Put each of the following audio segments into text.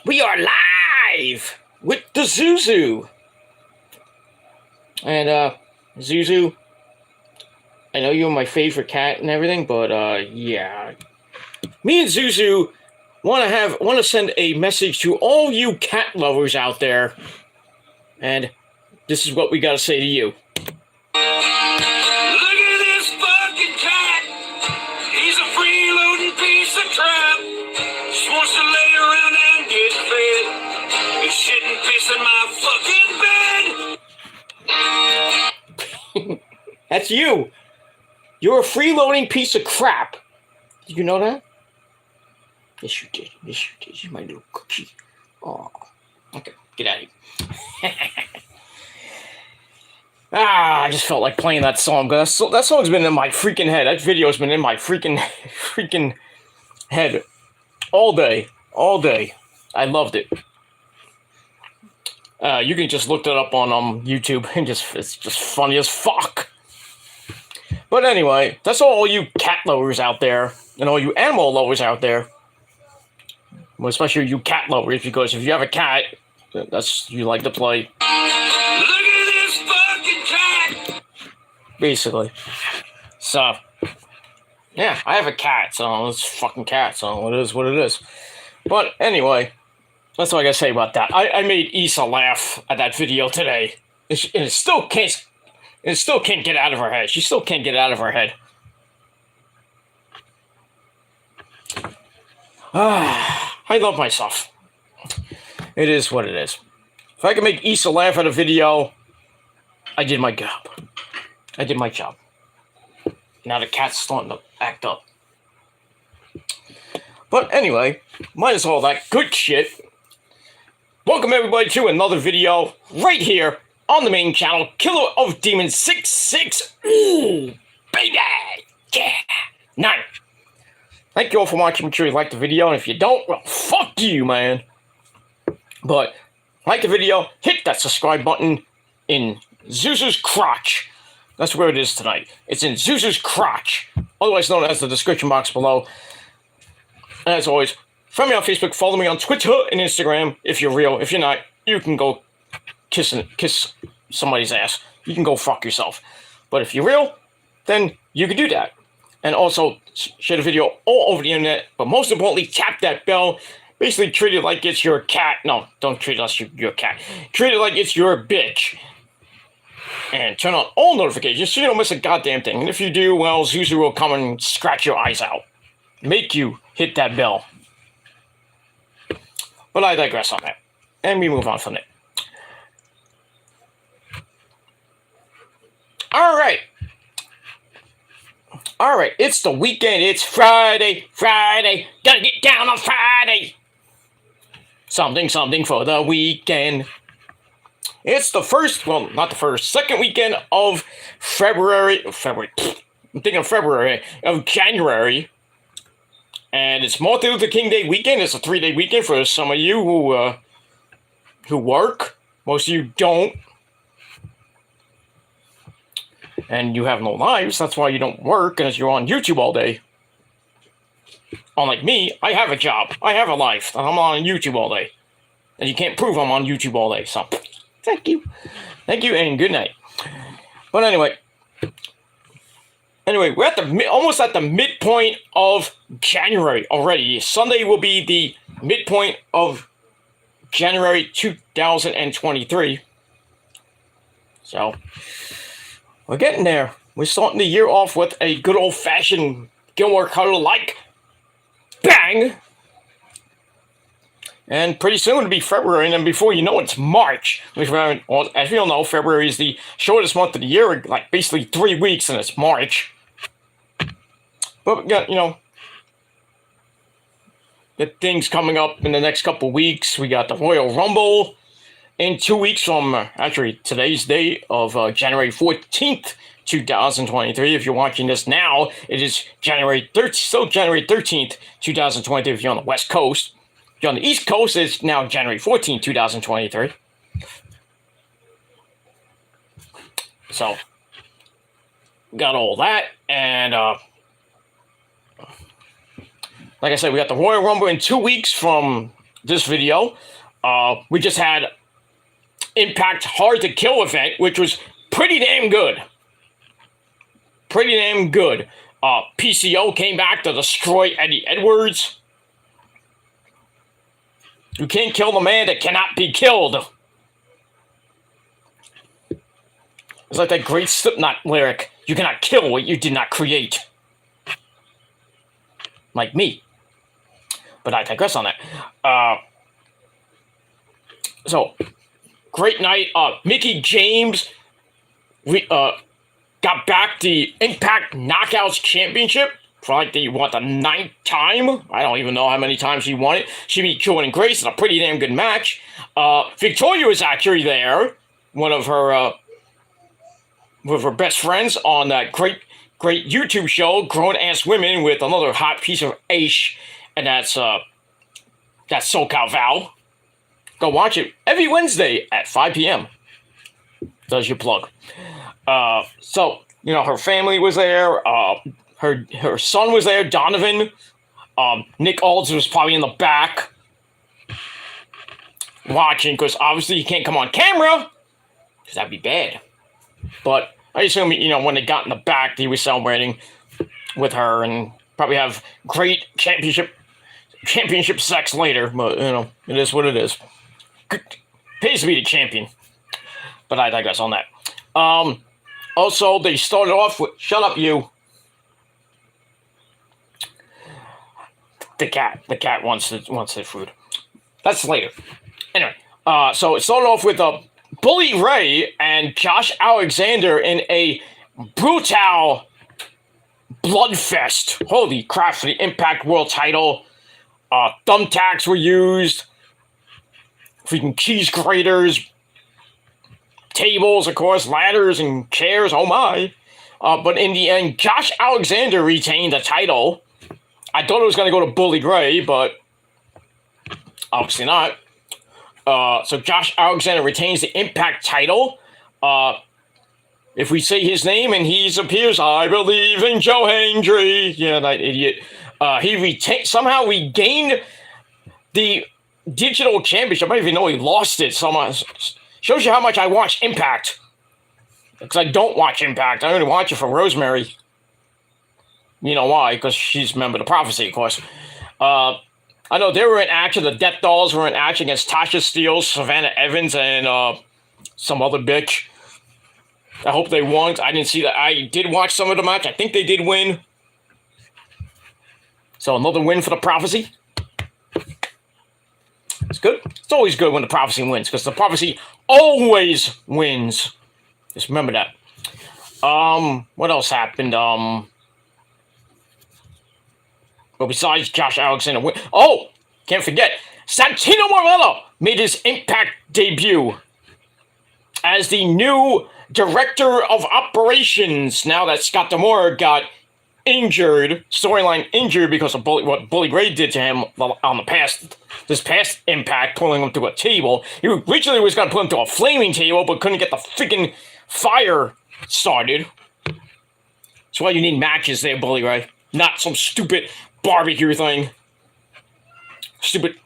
We are live with the Zuzu. And, Zuzu, I know you're my favorite cat and everything, but, yeah. Me and Zuzu want to send a message to all you cat lovers out there. And this is what we gotta say to you. Look at this fucking cat. He's a freeloading piece of crap. Just wants to lay around and get fed. He's shit and piss in my fucking bed. That's you. You're a freeloading piece of crap. Did you know that? Yes, you did. Yes, you did. You're my little cookie. Oh, okay. Get out of here. I just felt like playing that song. That song's been in my freaking head. That video's been in my freaking head all day. I loved it. You can just look that up on YouTube and it's just funny as fuck. But anyway, that's all you cat lovers out there and all you animal lovers out there. Well, especially you cat lovers, because if you have a cat, that's you like to play. Look at this fucking cat. Basically. So, yeah, I have a cat, so it's fucking cat, so it is what it is. But anyway, that's all I gotta say about that. I made Issa laugh at that video today, and it still can't get out of her head. She still can't get it out of her head. I love myself. It is what it is. If I can make Issa laugh at a video, I did my job. I did my job. Now the cat's starting to act up. But anyway, minus all that good shit, welcome everybody to another video right here on the main channel, Killer of Demons 66. Ooh, baby! Yeah! 9. Thank you all for watching. Make sure you like the video, and if you don't, well, fuck you, man. But like the video, hit that subscribe button in Zuzu's crotch. That's where it is tonight. It's in Zuzu's crotch, otherwise known as the description box below. And as always, friend me on Facebook, follow me on Twitter and Instagram. If you're real, if you're not, you can go kiss somebody's ass. You can go fuck yourself. But if you're real, then you can do that. And also share the video all over the internet. But most importantly, tap that bell. Basically treat it like it's your cat. No, don't treat it like your cat. Treat it like it's your bitch. And turn on all notifications so you don't miss a goddamn thing. And if you do, well, Zuzu will come and scratch your eyes out. Make you hit that bell. But I digress on that. And we move on from it. Alright, it's the weekend. It's Friday. Gotta get down on Friday. Something for the weekend. It's the second weekend of February. I'm thinking of February, of January. And it's Martin Luther King Day weekend. It's a 3-day weekend for some of you who work. Most of you don't. And you have no lives. That's why you don't work, as you're on YouTube all day. Unlike me, I have a job. I have a life. And I'm on YouTube all day. And you can't prove I'm on YouTube all day. So, thank you. Thank you, and good night. But anyway, we're almost at the midpoint of January already. Sunday will be the midpoint of January 2023. So, we're getting there. We're starting the year off with a good old-fashioned Gilmore Color-like bang. And pretty soon it'll be February, and then before you know it, it's March. Well, as you all know, February is the shortest month of the year, like basically 3 weeks, and it's March. But, got things coming up in the next couple weeks. We got the Royal Rumble in 2 weeks from, actually, today's date of January 14th, 2023. If you're watching this now, it is January 13th, 2023 if you're on the West Coast. If you're on the East Coast, it's now January 14th, 2023. So, got all that, and like I said, we got the Royal Rumble in 2 weeks from this video. We just had Impact Hard to Kill event, which was pretty damn good. Pretty damn good. PCO came back to destroy Eddie Edwards. You can't kill the man that cannot be killed. It's like that great Slipknot lyric. You cannot kill what you did not create. Like me. But I digress on that. So, great night. Mickey James got back the Impact Knockouts Championship for like the 9th time? I don't even know how many times she won it. She beat Jordan Grace in a pretty damn good match. Victoria was actually there. One of her best friends on that great YouTube show, Grown Ass Women, with another hot piece of ash, and that's SoCal Val. Go watch it every Wednesday at 5 p.m. Does your plug. So, her family was there. Her son was there, Donovan. Nick Aldis was probably in the back watching, because obviously he can't come on camera, because that'd be bad. But I assume, when they got in the back, he was celebrating with her and probably have great championship sex later. But, it is what it is. Pays to be the champion. But I digress on that. Also, they started off with... Shut up, you. The cat wants their food. That's later. Anyway, so it started off with Bully Ray and Josh Alexander in a brutal bloodfest. Holy crap, for the Impact World title. Thumbtacks were used. Freaking cheese graters. Tables, of course, ladders and chairs. Oh my. But in the end, Josh Alexander retained the title. I thought it was going to go to Bully Ray, but obviously not. So Josh Alexander retains the Impact title. If we say his name and he appears, I believe in Joe Hendry. Yeah, that idiot. He somehow regained the digital championship. I don't even know he lost it. Shows you how much I watch Impact. Because I don't watch Impact. I only watch it for Rosemary. You know why? Because she's a member of the Prophecy, of course. I know they were in action. The Death Dolls were in action against Tasha Steele, Savannah Evans, and some other bitch. I hope they won. I didn't see that. I did watch some of the match. I think they did win. So another win for the Prophecy. It's good. It's always good when the Prophecy wins, because the Prophecy always wins. Just remember that. What else happened? But besides Josh Alexander, can't forget, Santino Marella made his Impact debut as the new director of operations. Now that Scott D'Amore got storyline injured because of what Bully Ray did to him on this past Impact, pulling him to a table. He originally was going to put him to a flaming table, but couldn't get the freaking fire started. That's why you need matches there, Bully Ray. Not some stupid barbecue thing. Stupid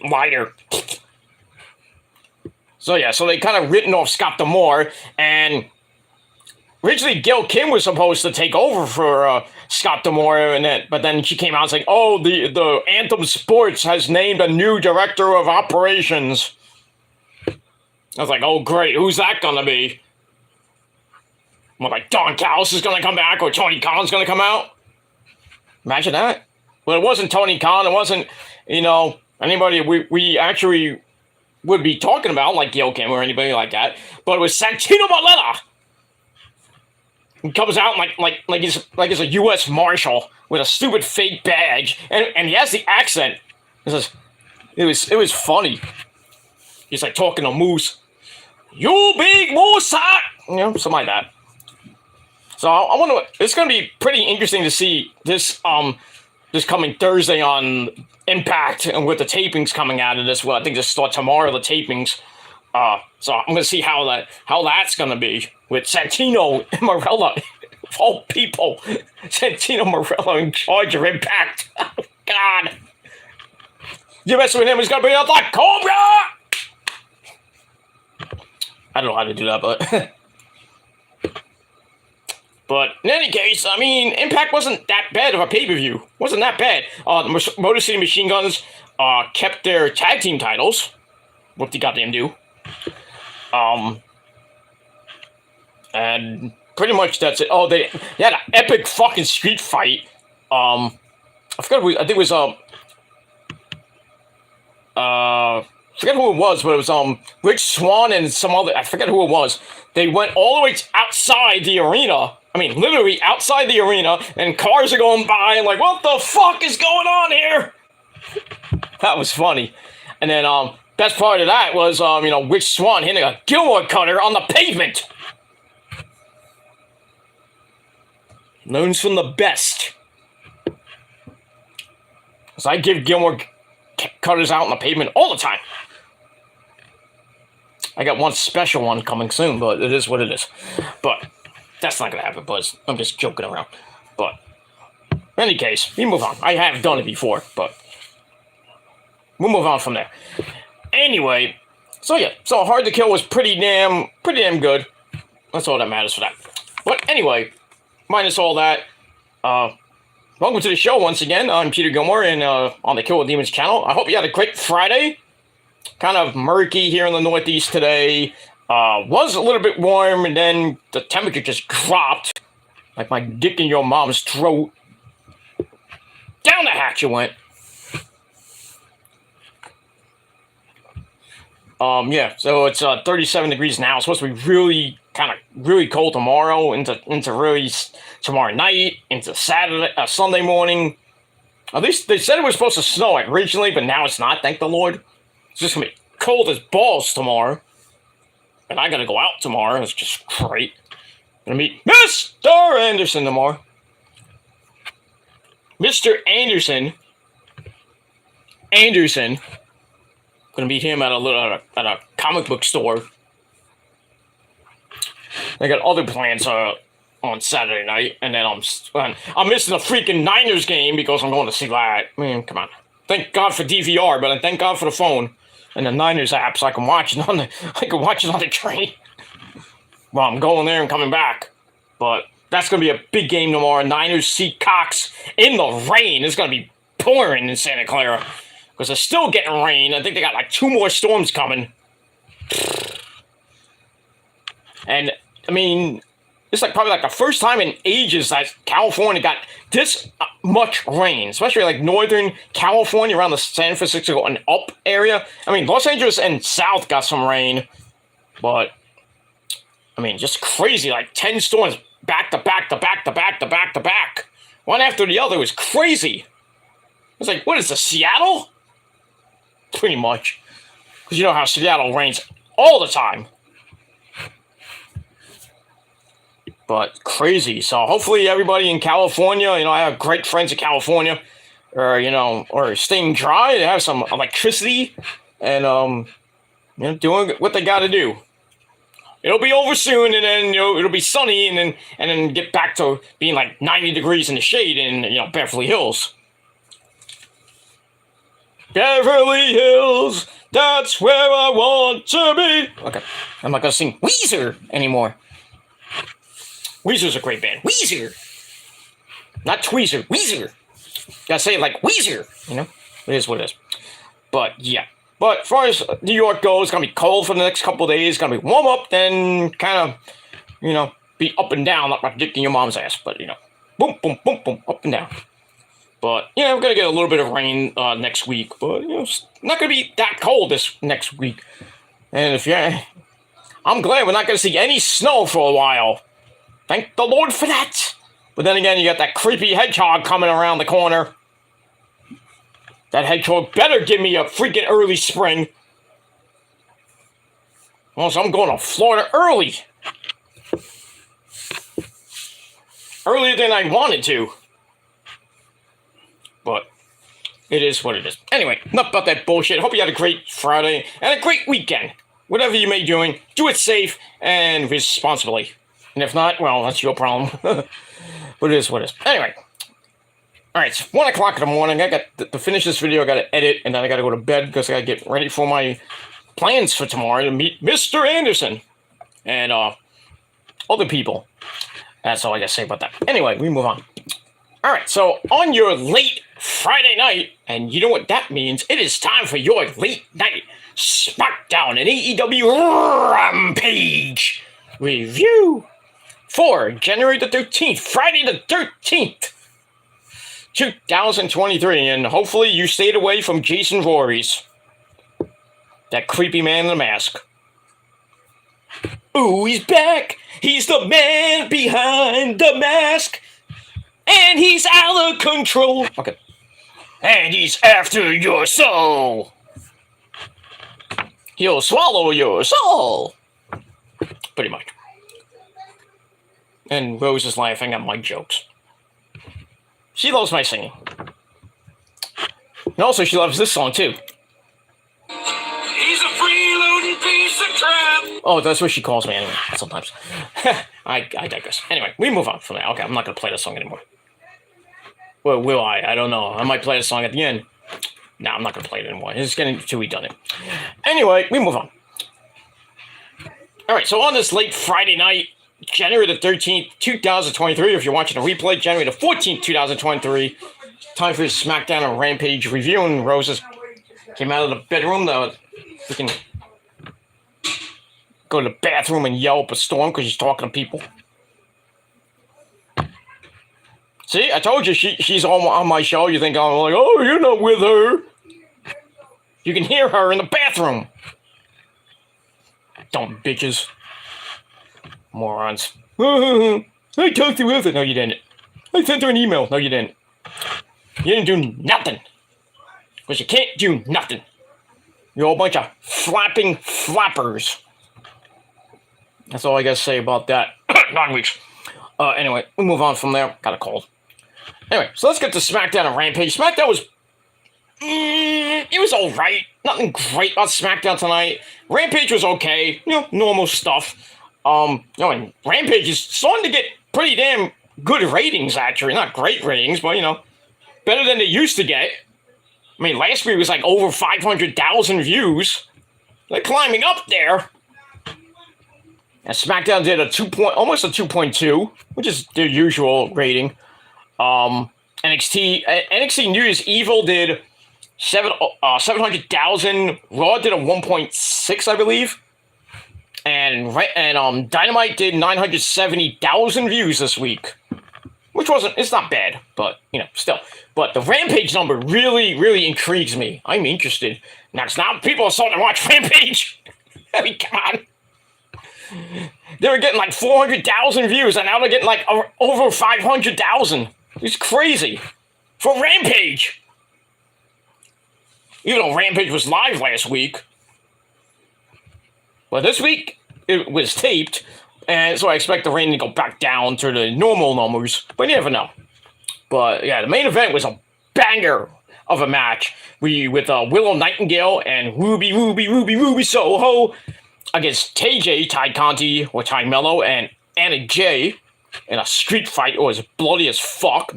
lighter. So they kind of written off Scott D'Amore, and originally Gail Kim was supposed to take over for Scott D'Amore, but then she came out saying, the Anthem Sports has named a new director of operations. I was like, oh great, who's that gonna be? Well, like Don Callis is gonna come back, or Tony Khan's gonna come out? Imagine that. Well, it wasn't Tony Khan. It wasn't, anybody we actually would be talking about, like Gail Kim or anybody like that. But it was Santino Marella. He comes out like he's a U.S. Marshal with a stupid fake badge, and he has the accent. It was funny. He's like talking to Moose. You big Moose, something like that. So I wonder. It's going to be pretty interesting to see this coming Thursday on Impact, and with the tapings coming out of this. Well, I think this starts tomorrow, the tapings. So I'm going to see how that's going to be with Santino Marella, of all people. Santino Marella in charge of Impact. Oh, God. You mess with him, he's gonna bring out like Cobra! I don't know how to do that, but... But in any case, I mean, Impact wasn't that bad of a pay-per-view. Wasn't that bad. The Motor City Machine Guns kept their tag team titles. What they goddamn do. And pretty much that's it. Oh, they had an epic fucking street fight. I forgot who, I think it was, forget who it was, but it was, Rich Swann and some other, I forget who it was. They went all the way outside the arena. I mean, literally outside the arena, and cars are going by, and like, what the fuck is going on here? That was funny. And then, best part of that was, you know, Rich Swann hitting a Gilmore cutter on the pavement. Learns from the best. Because I give Gilmore cutters out on the pavement all the time. I got one special one coming soon, but it is what it is. But that's not going to happen, Buzz. I'm just joking around. But in any case, we move on. I have done it before, but we'll move on from there. Anyway, so yeah, so Hard to Kill was pretty damn good. That's all that matters for that. But anyway, minus all that, welcome to the show once again. I'm Peter Gilmore and on the Kill with Demons channel. I hope you had a great Friday. Kind of murky here in the Northeast today. Was a little bit warm, and then the temperature just dropped. Like my dick in your mom's throat. Down the hatch it went. Yeah, so it's 37 degrees now. It's supposed to be really cold tomorrow, into really tomorrow night, into Saturday, Sunday morning. At least they said it was supposed to snow like originally, but now it's not, thank the Lord. It's just gonna be cold as balls tomorrow. And I gotta go out tomorrow. It's just great. Gonna meet Mr. Anderson tomorrow. Mr. Anderson. Gonna meet him at a comic book store. I got other plans on Saturday night, and then I'm missing the freaking Niners game because I'm going to see that. I mean, come on. Thank God for DVR, but I thank God for the phone and the Niners app, so I can watch it on the train. Well, I'm going there and coming back, but that's gonna be a big game tomorrow. Niners Seahawks in the rain. It's gonna be pouring in Santa Clara because they're still getting rain. I think they got like 2 more storms coming. And I mean, it's like probably like the first time in ages that California got this much rain, especially like northern California around the San Francisco and up area. I mean, Los Angeles and South got some rain, but I mean, just crazy, like 10 storms back to back to back to back to back to back. One after the other. It was crazy. It's like, what is this, Seattle? Pretty much. Because you know how Seattle rains all the time. But crazy. So hopefully everybody in California, you know, I have great friends in California, or, you know, or staying dry. They have some electricity and, you know, doing what they got to do. It'll be over soon, and then, you know, it'll be sunny, and then get back to being like 90 degrees in the shade in, you know, Beverly Hills. Beverly Hills, that's where I want to be. Okay, I'm not gonna sing Weezer anymore. Weezer's a great band. Weezer! Not Tweezer, Weezer! Gotta say it like Weezer, you know? It is what it is. But, yeah. But as far as New York goes, it's gonna be cold for the next couple of days. It's gonna be warm up, then kind of, you know, be up and down like my dick in your mom's ass. But, you know, boom, boom, boom, boom, up and down. But, you know, we're gonna get a little bit of rain next week. But, you know, it's not gonna be that cold this next week. And if you're... I'm glad we're not gonna see any snow for a while. Thank the Lord for that. But then again, you got that creepy hedgehog coming around the corner. That hedgehog better give me a freaking early spring. Also, I'm going to Florida early. Earlier than I wanted to. But it is what it is. Anyway, enough about that bullshit. Hope you had a great Friday and a great weekend. Whatever you may be doing, do it safe and responsibly. And if not, well, that's your problem. But it is what it is. Anyway, Alright, it's 1 o'clock in the morning. I got to finish this video. I got to edit, and then I got to go to bed because I got to get ready for my plans for tomorrow to meet Mr. Anderson and other people. That's all I got to say about that. Anyway, we move on. Alright, so on your late Friday night, and you know what that means, it is time for your late night Smackdown and AEW Rampage review for January the 13th, Friday the 13th. 2023, and hopefully you stayed away from Jason Voorhees. That creepy man in the mask. Ooh, he's back! He's the man behind the mask! And he's out of control! Okay. And he's after your soul! He'll swallow your soul! Pretty much. And Rose is laughing at my jokes. She loves my singing. And also, she loves this song, too. He's a freeloading piece of crap. Oh, that's what she calls me anyway, sometimes. I digress. Anyway, we move on from that. Okay, I'm not going to play this song anymore. Well, will I? I don't know. I might play the song at the end. No, I'm not going to play it anymore. It's getting too redundant. Anyway, we move on. Alright, so on this late Friday night, January the 13th, 2023. If you're watching a replay, January the 14th, 2023. Time for his Smackdown and Rampage review. And Roses came out of the bedroom to freaking go to the bathroom and yell up a storm because she's talking to people. See, I told you she's on my show. You think I'm like, oh, you're not with her. You can hear her in the bathroom. Dumb bitches. Morons. I talked to her. No, you didn't. I sent her an email. No, you didn't. You didn't do nothing. Because you can't do nothing. You're a bunch of flapping flappers. That's all I gotta say about that. 9 weeks. Anyway, we'll move on from there. Got a cold. Anyway, so let's get to Smackdown and Rampage. Smackdown was... it was alright. Nothing great about Smackdown tonight. Rampage was okay. You know, normal stuff. And Rampage is starting to get pretty damn good ratings, actually. Not great ratings, but, you know, better than they used to get. I mean, last week was like over 500,000 views. They're climbing up there. And SmackDown did almost a 2.2, which is their usual rating. NXT New Year's Evil did 700,000. Raw did a 1.6, I believe. And Dynamite did 970,000 views this week, which it's not bad, but, you know, still. But the Rampage number really, really intrigues me. I'm interested. Now people are starting to watch Rampage. I mean, come on. They were getting like 400,000 views, and now they're getting like over 500,000. It's crazy. For Rampage. Even though Rampage was live last week. But this week, it was taped, and so I expect the rating to go back down to the normal numbers, but you never know. But yeah, the main event was a banger of a match with Willow Nightingale and Ruby Soho against Ty Conti, or Ty Mello, and Anna Jay in a street fight. It was bloody as fuck.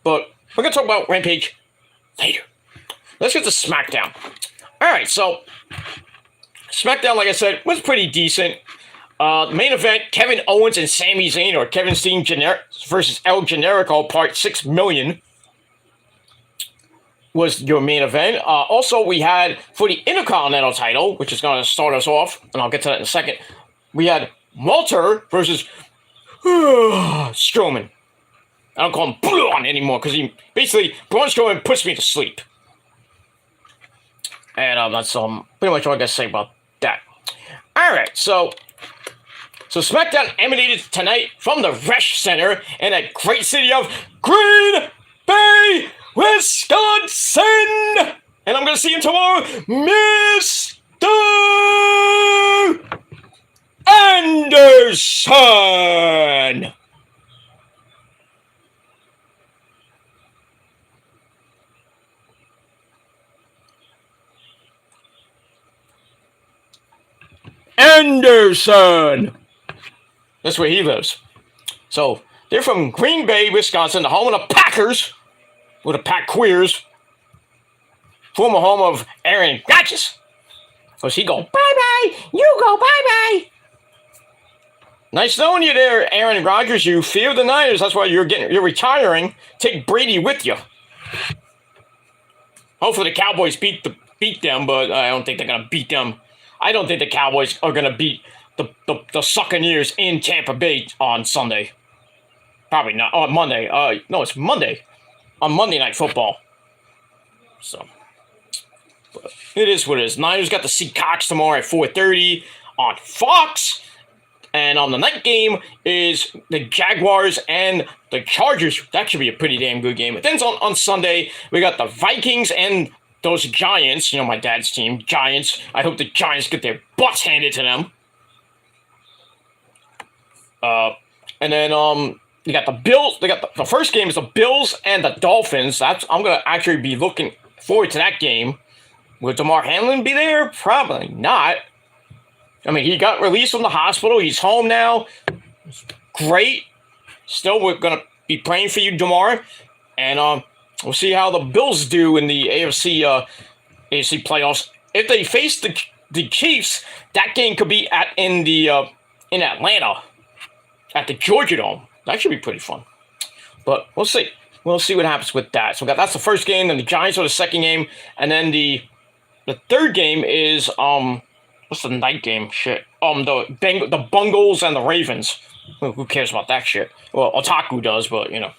But we're going to talk about Rampage later. Let's get to SmackDown. Alright, so... SmackDown, like I said, was pretty decent. The main event, Kevin Owens and Sami Zayn, or Kevin Steen versus El Generico, Part 6 million, was your main event. Also, we had, for the Intercontinental title, which is going to start us off, and I'll get to that in a second, we had Walter versus Strowman. I don't call him Braun anymore, because Braun Strowman puts me to sleep. And that's pretty much all I got to say about that. Alright, so SmackDown emanated tonight from the Resch Center in that great city of Green Bay, Wisconsin! And I'm going to see him tomorrow, Mr. Anderson! Anderson! That's where he lives. So, They're from Green Bay, Wisconsin, the home of the Packers, with the Pack Queers. Former home of Aaron Rodgers. So he go, bye-bye, you go bye-bye. Nice knowing you there, Aaron Rodgers. You fear the Niners. That's why you're retiring. Take Brady with you. Hopefully the Cowboys beat them, but I don't think they're gonna beat them. I don't think the Cowboys are gonna beat the Succaneers in Tampa Bay on Sunday. Probably not. On Monday. No, it's Monday. On Monday Night Football. So, but it is what it is. Niners got the Seahawks tomorrow at 4:30 on Fox. And on the night game is the Jaguars and the Chargers. That should be a pretty damn good game. But then on Sunday, we got the Vikings and those Giants. You know, my dad's team, Giants. I hope the Giants get their butts handed to them. And then you got the Bills. They got the first game is the Bills and the Dolphins. I'm gonna actually be looking forward to that game. Will DeMar Hamlin be there? Probably not. I mean, he got released from the hospital. He's home now. Great. Still, we're going to be praying for you, DeMar. And we'll see how the Bills do in the AFC playoffs. If they face the Chiefs, that game could be in Atlanta at the Georgia Dome. That should be pretty fun. But we'll see. We'll see what happens with that. So that's the first game. Then the Giants are the second game. And then the third game is... what's the night game? Shit. The Bungles and the Ravens. Who cares about that shit? Well, Otaku does, but you know.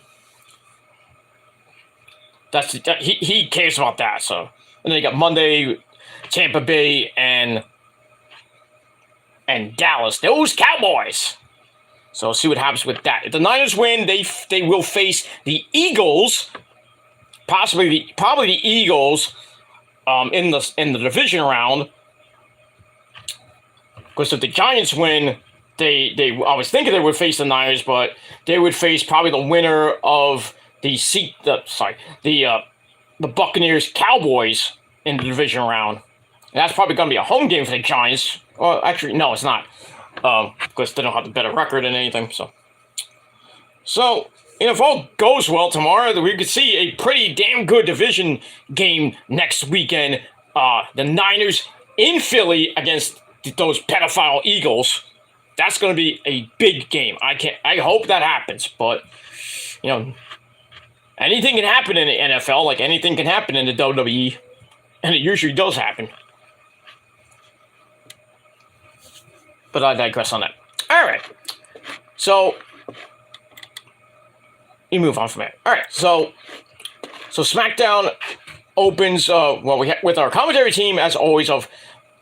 He cares about that. So, and then you got Monday, Tampa Bay and Dallas. Those Cowboys. So we'll see what happens with that. If the Niners win, they will face the Eagles. Probably the Eagles. In the division round. Because if the Giants win, I was thinking they would face the Niners, but they would face probably the winner of the Buccaneers Cowboys in the division round. And that's probably going to be a home game for the Giants. Well, actually, no, it's not, because they don't have the better record and anything. So if all goes well tomorrow, we could see a pretty damn good division game next weekend. The Niners in Philly against those pedophile Eagles. That's going to be a big game. I hope that happens, but you know, anything can happen in the NFL, like anything can happen in the WWE, and it usually does happen. But I digress on that. All right, so you move on from that. All right, so Smackdown opens with our commentary team as always of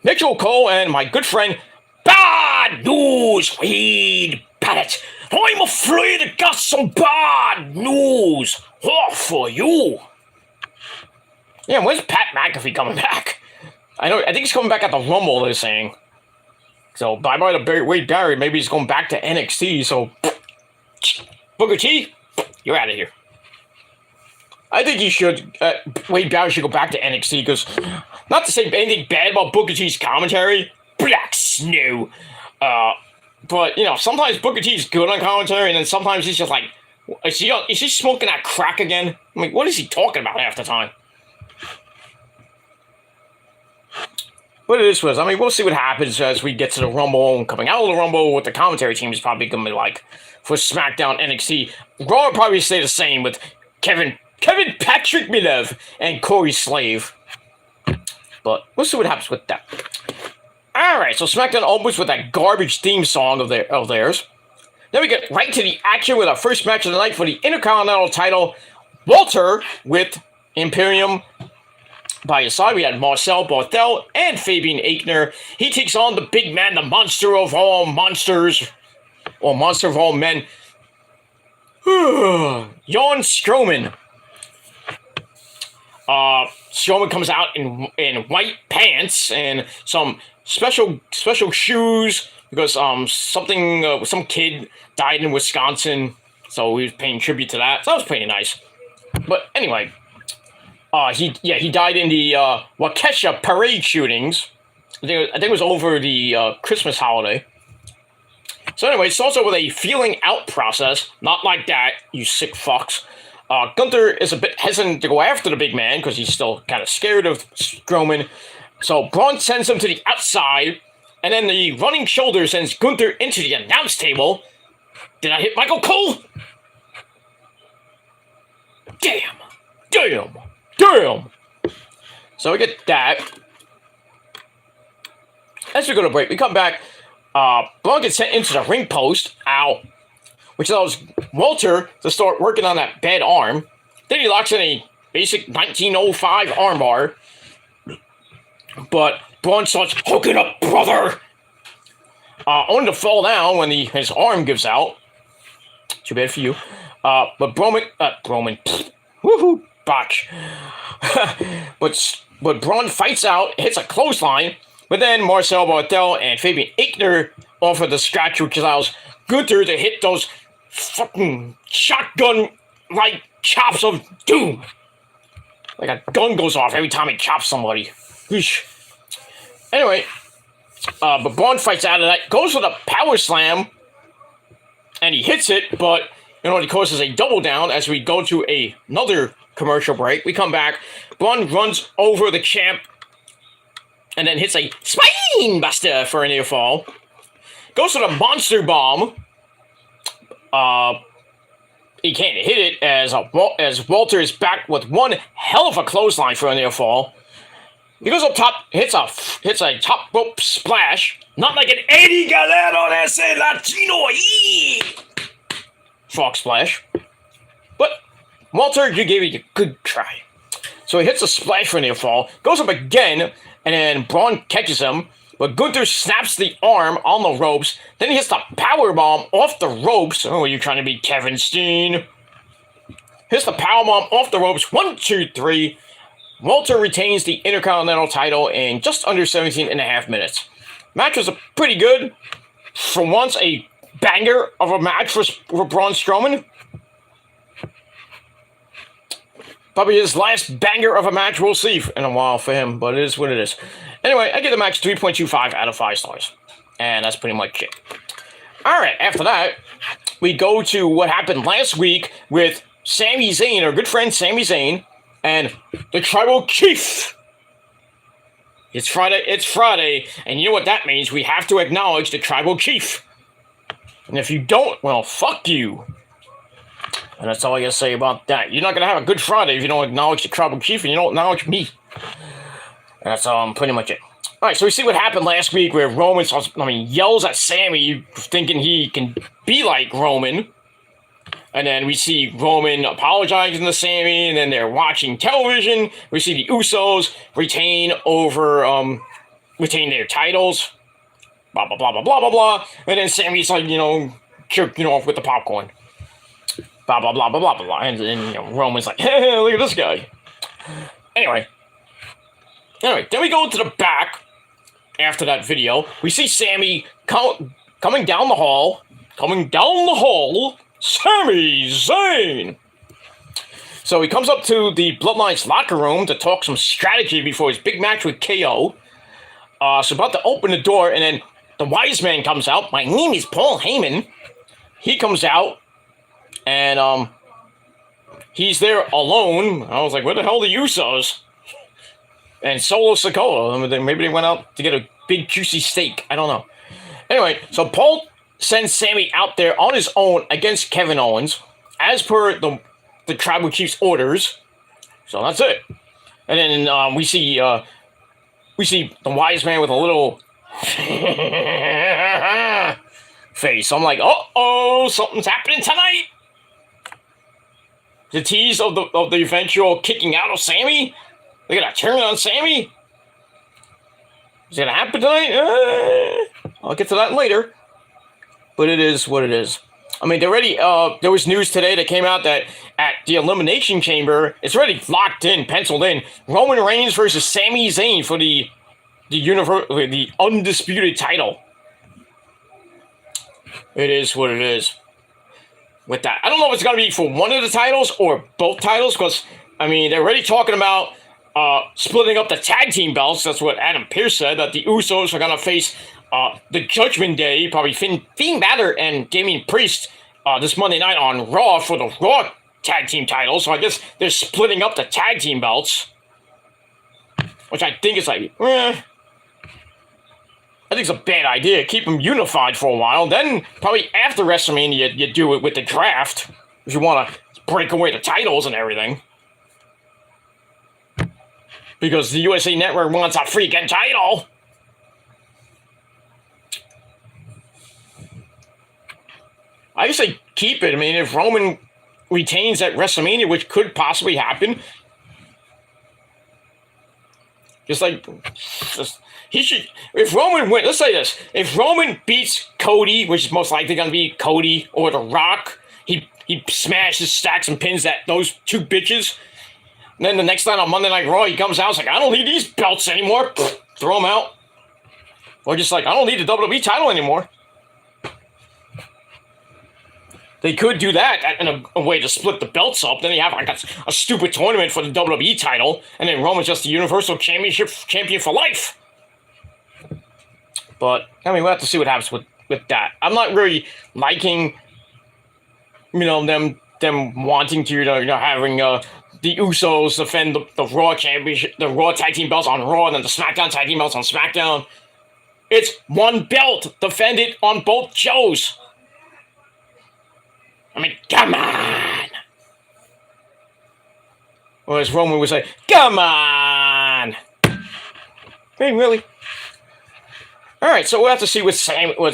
Mitchell Cole and my good friend, Bad News Reed Bennett. I'm afraid I got some bad news for you. Yeah, when's Pat McAfee coming back? I think he's coming back at the Rumble, they're saying. So bye-bye to Wade Barrett. Maybe he's going back to NXT, so Booker T, you're out of here. I think he should. Wade Barrett should go back to NXT because, not to say anything bad about Booker T's commentary, Black Snow. But you know, sometimes Booker T's good on commentary, and then sometimes he's just like, is he smoking that crack again? I mean, what is he talking about half the time? But it is what it is. I mean, we'll see what happens as we get to the Rumble and coming out of the Rumble. What the commentary team is probably going to be like for SmackDown, NXT. Raw will probably stay the same with Kevin Patrick Milev and Corey Slave. But we'll see what happens with that. Alright, so SmackDown opens with that garbage theme song of theirs. Then we get right to the action with our first match of the night for the Intercontinental title. Walter with Imperium by his side. We had Marcel Barthel and Fabian Aichner. He takes on the big man, the monster of all monsters, or monster of all men, Braun Strowman. Strowman comes out in white pants and some special shoes because some kid died in Wisconsin, so he was paying tribute to that. So that was pretty nice. But anyway, he died in the Waukesha parade shootings. I think it was over the Christmas holiday. So anyway, it starts out with a feeling out process. Not like that, you sick fucks. Gunther is a bit hesitant to go after the big man because he's still kind of scared of Strowman. So Braun sends him to the outside, and then the running shoulder sends Gunther into the announce table. Did I hit Michael Cole? Damn. So we get that. As we go to break, we come back. Braun gets sent into the ring post. Ow. Which allows Walter to start working on that bad arm. Then he locks in a basic 1905 armbar. But Braun starts hooking up, brother. Only to fall down when his arm gives out. Too bad for you. But Broman. Woohoo, botch. but Braun fights out, hits a clothesline. But then Marcel Barthel and Fabian Aichner offer the scratch, which allows Gunther to hit those fucking shotgun-like chops of doom. Like a gun goes off every time he chops somebody. Eesh. Anyway, but Braun fights out of that, goes for the power slam, and he hits it, but it causes a double down as we go to another commercial break. We come back, Braun runs over the champ, and then hits a spine buster for a near fall. Goes for the monster bomb. He can't hit it as Walter is back with one hell of a clothesline for a near fall. He goes up top, hits a top rope splash, not like an Eddie Galero de ese Latino frog splash. But Walter, you gave it a good try. So he hits a splash for a near fall, goes up again, and then Braun catches him. But Gunther snaps the arm on the ropes. Then he hits the powerbomb off the ropes. Oh, are you trying to be Kevin Steen? Hits the powerbomb off the ropes. 1, 2, 3. Walter retains the Intercontinental title in just under 17.5 minutes. Match was pretty good. For once, a banger of a match for Braun Strowman. Probably his last banger of a match we'll see in a while for him, but it is what it is. Anyway, I give the match 3.25 out of 5 stars. And that's pretty much it. Alright, after that, we go to what happened last week with Sami Zayn, our good friend Sami Zayn, and the Tribal Chief. It's Friday, and you know what that means. We have to acknowledge the Tribal Chief. And if you don't, well, fuck you. And that's all I gotta say about that. You're not gonna have a good Friday if you don't acknowledge the Tribal Chief and you don't acknowledge me. And that's pretty much it. Alright, so we see what happened last week where Roman yells at Sami thinking he can be like Roman. And then we see Roman apologizing to Sami, and then they're watching television. We see the Usos retain their titles. Blah, blah, blah, blah, blah, blah, blah. And then Sami's like, jerking off with the popcorn. Blah, blah, blah, blah, blah, blah. And then Roman's like, hey, look at this guy. Anyway, then we go to the back after that video. We see Sami coming down the hall. Sami Zayn! So he comes up to the Bloodline's locker room to talk some strategy before his big match with KO. So about to open the door, and then the wise man comes out. My name is Paul Heyman. He comes out, and he's there alone. I was like, where the hell are the Usos? And Solo Sikoa. Maybe they went out to get a big juicy steak. I don't know. Anyway, so Paul sends Sami out there on his own against Kevin Owens, as per the Tribal Chief's orders. So that's it. And then we see the wise man with a little face. I'm like, uh-oh, something's happening tonight. The tease of the eventual kicking out of Sami. They're gonna turn on Sami. Is it gonna happen tonight? I'll get to that later. But it is what it is. I mean, there was news today that came out that at the Elimination Chamber, it's already locked in, penciled in. Roman Reigns versus Sami Zayn for the undisputed title. It is what it is. With that, I don't know if it's going to be for one of the titles or both titles, because, I mean, they're already talking about splitting up the tag team belts. That's what Adam Pearce said, that the Usos are going to face the Judgment Day, probably Finn Balor and Damian Priest this Monday night on Raw for the Raw tag team titles. So I guess they're splitting up the tag team belts, which I think is like, I think it's a bad idea. Keep them unified for a while. Then, probably after WrestleMania, you do it with the draft, if you want to break away the titles and everything. Because the USA Network wants a freaking title. I say keep it. I mean, if Roman retains at WrestleMania, which could possibly happen, he should. If Roman wins, let's say this: if Roman beats Cody, which is most likely going to be Cody or The Rock, he smashes, stacks, and pins those two bitches. And then the next night on Monday Night Raw, he comes out, he's like, I don't need these belts anymore. Throw them out. Or just like, I don't need the WWE title anymore. They could do that in a way to split the belts up. Then you have like a stupid tournament for the WWE title, and then Roman's just the Universal Championship champion for life. But, I mean, we'll have to see what happens with that. I'm not really liking, them wanting to, having the Usos defend the Raw Championship, the Raw Tag Team belts on Raw, and then the SmackDown Tag Team belts on SmackDown. It's one belt. Defend it on both shows. I mean, come on. Or as Roman would say, come on. I mean, really? All right, so we'll have to see what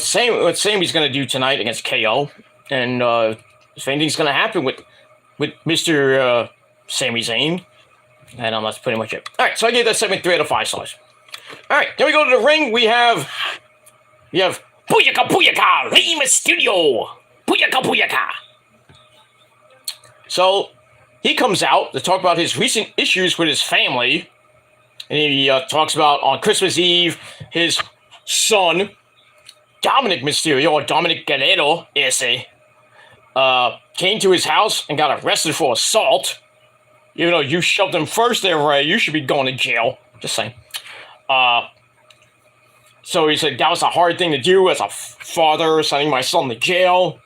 Sami's going to do tonight against KO, and if anything's going to happen with Mr. Sami Zayn, and that's pretty much it. All right, so I gave that segment 3 out of 5 stars. All right, then we go to the ring. We have Booyaka Booyaka, Rey Mysterio. Booyaka Booyaka. So he comes out to talk about his recent issues with his family, and he talks about on Christmas Eve his son Dominic Mysterio, or Dominic Guerrero, came to his house and got arrested for assault. Even though you shoved him first there, Ray, you should be going to jail. Just saying. So he said that was a hard thing to do as a father, sending my son to jail.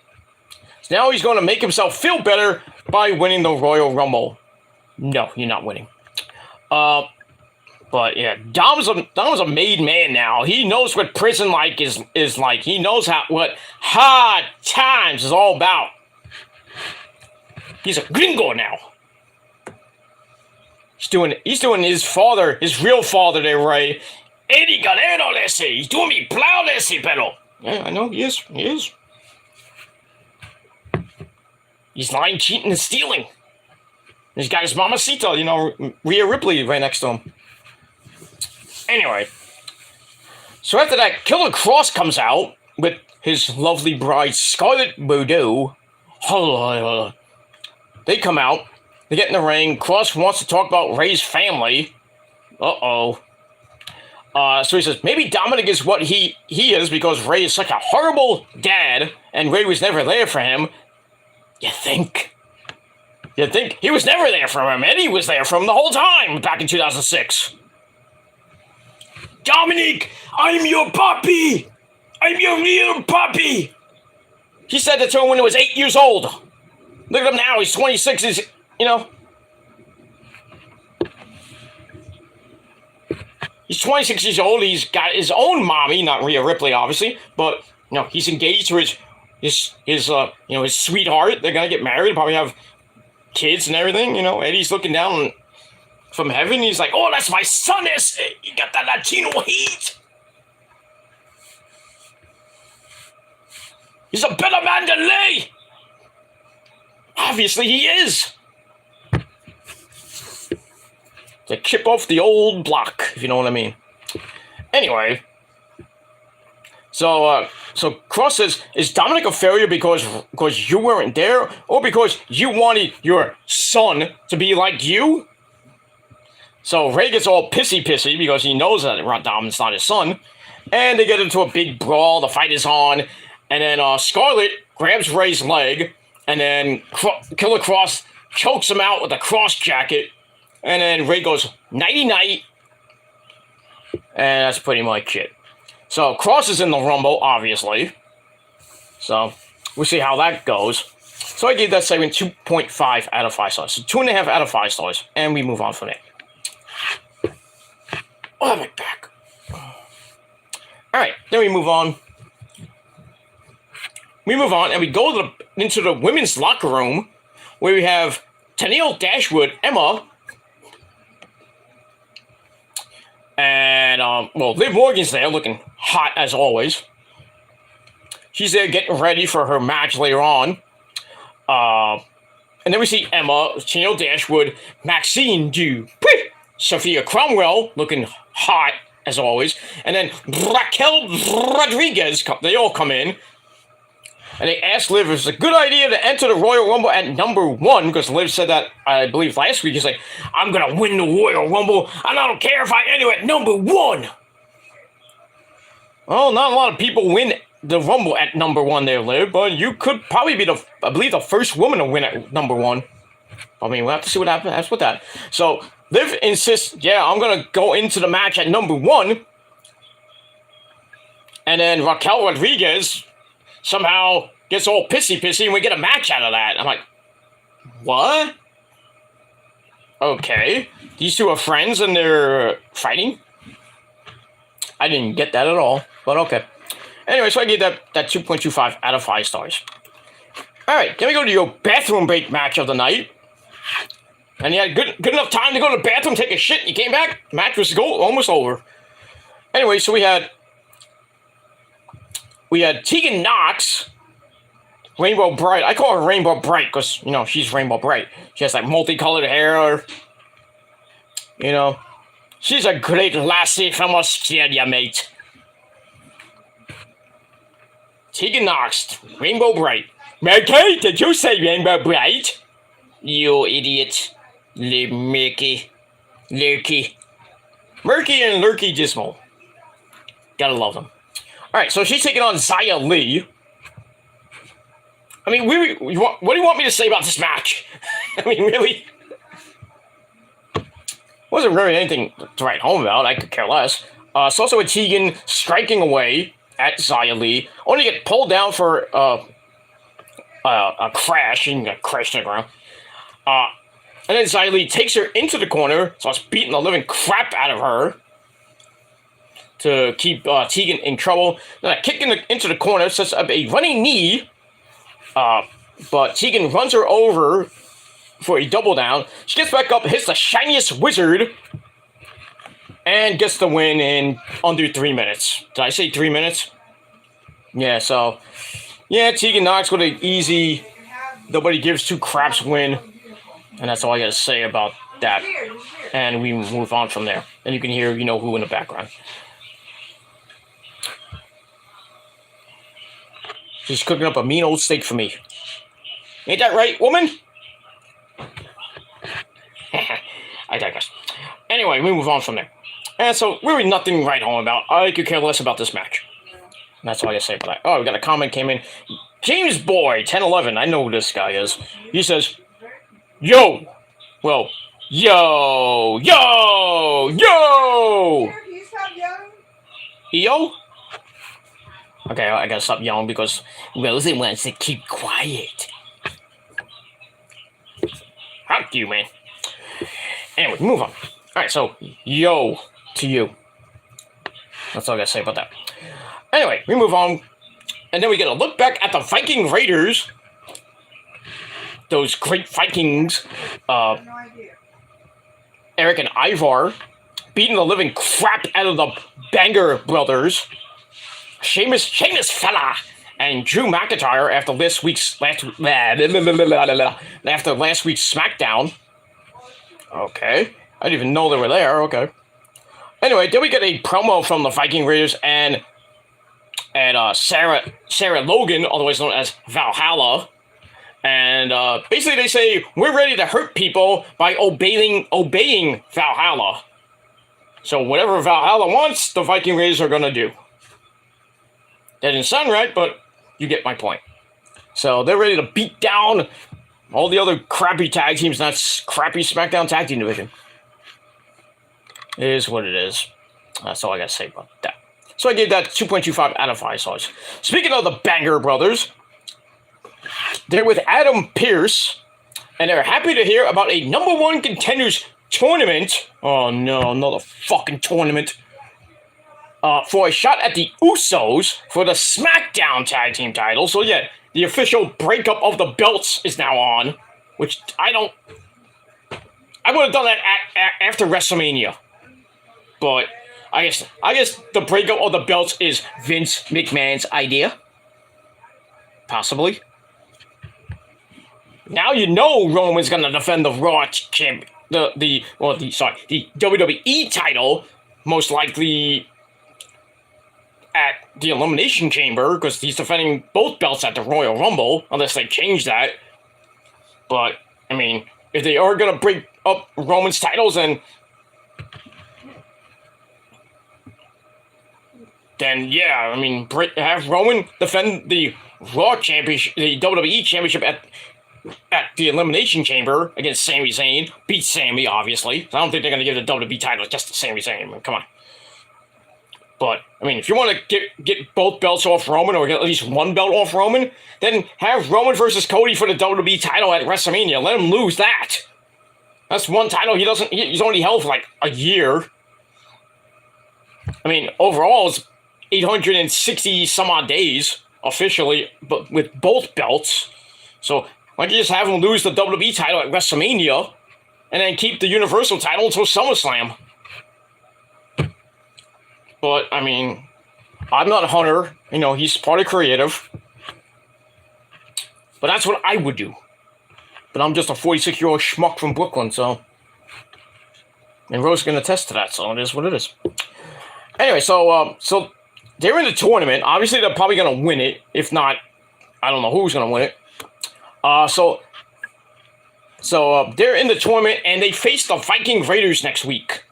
So now he's going to make himself feel better by winning the Royal Rumble. No, you're not winning. But yeah, Dom's a made man now. He knows what prison like is like. He knows what hard times is all about. He's a gringo now. He's doing his real father there, Ray. Eddie Guerrero, he's doing me proud, pero. Yeah, I know, he is. He's lying, cheating, and stealing. He's got his mamacita, Rhea Ripley right next to him. Anyway, so after that, Killer Cross comes out with his lovely bride, Scarlett Bordeaux. They come out. They get in the ring. Cross wants to talk about Ray's family. So he says, maybe Dominic is what he is because Ray is such a horrible dad and Ray was never there for him. You think? He was never there for him. Eddie was there for him the whole time back in 2006. Dominic, I'm your puppy. I'm your real puppy. He said that to him when he was 8 years old. Look at him now. He's 26. He's 26 years old. He's got his own mommy, not Rhea Ripley, obviously, but he's engaged to his sweetheart. They're gonna get married, probably have kids and everything. Eddie's looking down from heaven. He's like, "Oh, that's my son. He got that Latino heat. He's a better man than Ray. Obviously, he is." To chip off the old block, if you know what I mean. Anyway, so Cross says, is Dominic a failure because you weren't there, or because you wanted your son to be like you? So Ray gets all pissy because he knows that Dominic's not his son, and they get into a big brawl. The fight is on, and then Scarlett grabs Ray's leg, and then Killer Cross chokes him out with a cross jacket. And then Ray goes, nighty-night. And that's pretty much it. So, Cross is in the Rumble, obviously. So, we'll see how that goes. So, I gave that segment 2.5 out of 5 stars. So, 2.5 out of 5 stars. And we move on from there. Oh, my back. Alright, then we move on. We move on, and we go into the women's locker room, where we have Tennille Dashwood, Emma, and, well, Liv Morgan's there, looking hot as always. She's there getting ready for her match later on. And then we see Emma, Tennille Dashwood, Maxine Dupri, Sophia Cromwell, looking hot as always. And then Raquel Rodriguez, they all come in. And they asked Liv if it's a good idea to enter the Royal Rumble at number 1, because Liv said that, I believe, last week. He's like, I'm going to win the Royal Rumble, and I don't care if I enter at number 1. Well, not a lot of people win the Rumble at number 1 there, Liv, but you could probably be, I believe, the first woman to win at number 1. I mean, we'll have to see what happens with that. So, Liv insists, yeah, I'm going to go into the match at number 1. And then Raquel Rodriguez somehow gets all pissy, and we get a match out of that. I'm like, what? Okay. These two are friends and they're fighting? I didn't get that at all, but okay. Anyway, so I gave that 2.25 out of 5 stars. Alright, then we go to your bathroom break match of the night. And you had good enough time to go to the bathroom, take a shit, and you came back. Match was almost over. Anyway, so we had Tegan Knox, Rainbow Bright. I call her Rainbow Bright because, you know, she's Rainbow Bright. She has, like, multicolored hair. You know, she's a great lassie from Australia, mate. Tegan Knox, Rainbow Bright. Okay, did you say Rainbow Bright? You idiot. Murky and Lurky Dismal. Gotta love them. Alright, so she's taking on Xia Li. I mean, what do you want me to say about this match? I mean, really? Wasn't really anything to write home about. I could care less. It's also with Tegan striking away at Xia Li. Only get pulled down for a crash and crashed to the ground. And then Xia Li takes her into the corner, starts beating the living crap out of her to keep Tegan in trouble. Then a kick into the corner, sets up a running knee, but Tegan runs her over for a double down. She gets back up, hits the shiniest wizard, and gets the win in under 3 minutes. Did I say 3 minutes? Yeah, so, yeah, Tegan Knox with an easy, nobody gives two craps win. And that's all I gotta say about that. And we move on from there. And you can hear, you know who in the background. She's cooking up a mean old steak for me. Ain't that right, woman? I digress. Anyway, we move on from there. And so, really nothing to write home about. I could care less about this match. And that's all I gotta say about that. Oh, we got a comment came in. James Boy, 1011. I know who this guy is. He says, yo! Well, yo! Yo! Yo! Can you stop yelling? Yo? Okay, I gotta stop yelling because Rosie wants to keep quiet. Fuck you, man. Anyway, move on. Alright, so, yo to you. That's all I gotta say about that. Anyway, we move on. And then we get a look back at the Viking Raiders. Those great Vikings. No idea. Eric and Ivar beating the living crap out of the Banger Brothers. Sheamus fella and Drew McIntyre after last week's Smackdown. Okay, I didn't even know they were there. Okay. Anyway, then we get a promo from the Viking Raiders and Sarah Logan, otherwise known as Valhalla. And basically they say, we're ready to hurt people by obeying Valhalla. So whatever Valhalla wants, the Viking Raiders are going to do. That didn't sound right, but you get my point. So they're ready to beat down all the other crappy tag teams, not crappy SmackDown tag team division. It is what it is. That's all I gotta say about that. So I gave that 2.25 out of 5 stars. Speaking of the Banger Brothers, they're with Adam Pearce, and they're happy to hear about a #1 contenders tournament. Oh no, another fucking tournament. For a shot at the Usos for the Smackdown tag team title. So yeah, the official breakup of the belts is now on, which I would have done that after WrestleMania. But I guess the breakup of the belts is Vince McMahon's idea. Possibly. Now you know Roman's gonna defend the Raw champ, the WWE title, most likely at the Elimination Chamber, because he's defending both belts at the Royal Rumble, unless they change that. But I mean, if they are gonna break up Roman's titles, then yeah, I mean, have Roman defend the Raw Championship, the WWE Championship at the Elimination Chamber against Sami Zayn. Beat Sami, obviously. I don't think they're going to give the WWE title just to Sami Zayn. I mean, come on. But, I mean, if you want to get both belts off Roman, or get at least one belt off Roman, then have Roman versus Cody for the WWE title at WrestleMania. Let him lose that. That's one title he's only held for like a year. I mean, overall, it's 860 some odd days officially, but with both belts. So why don't you just have him lose the WWE title at WrestleMania and then keep the Universal title until SummerSlam? But I mean, I'm not Hunter. You know, he's part of creative. But that's what I would do. But I'm just a 46-year-old schmuck from Brooklyn, so. And Rose can attest to that, so it is what it is. Anyway, so they're in the tournament. Obviously, they're probably going to win it. If not, I don't know who's going to win it. So they're in the tournament, and they face the Viking Raiders next week.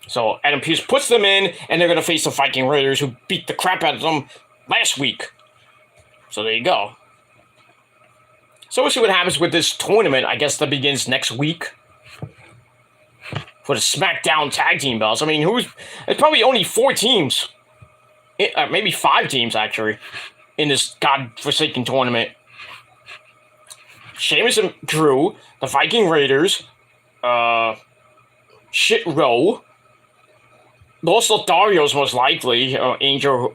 So Adam Pearce puts them in, and they're going to face the Viking Raiders, who beat the crap out of them last week. So there you go. So we'll see what happens with this tournament. I guess that begins next week for the Smackdown tag team belts. I mean, it's probably only 4 teams, maybe 5 teams actually, in this godforsaken tournament. Sheamus and Drew, the Viking Raiders, Shit Row, Los Lotharios most likely, Angel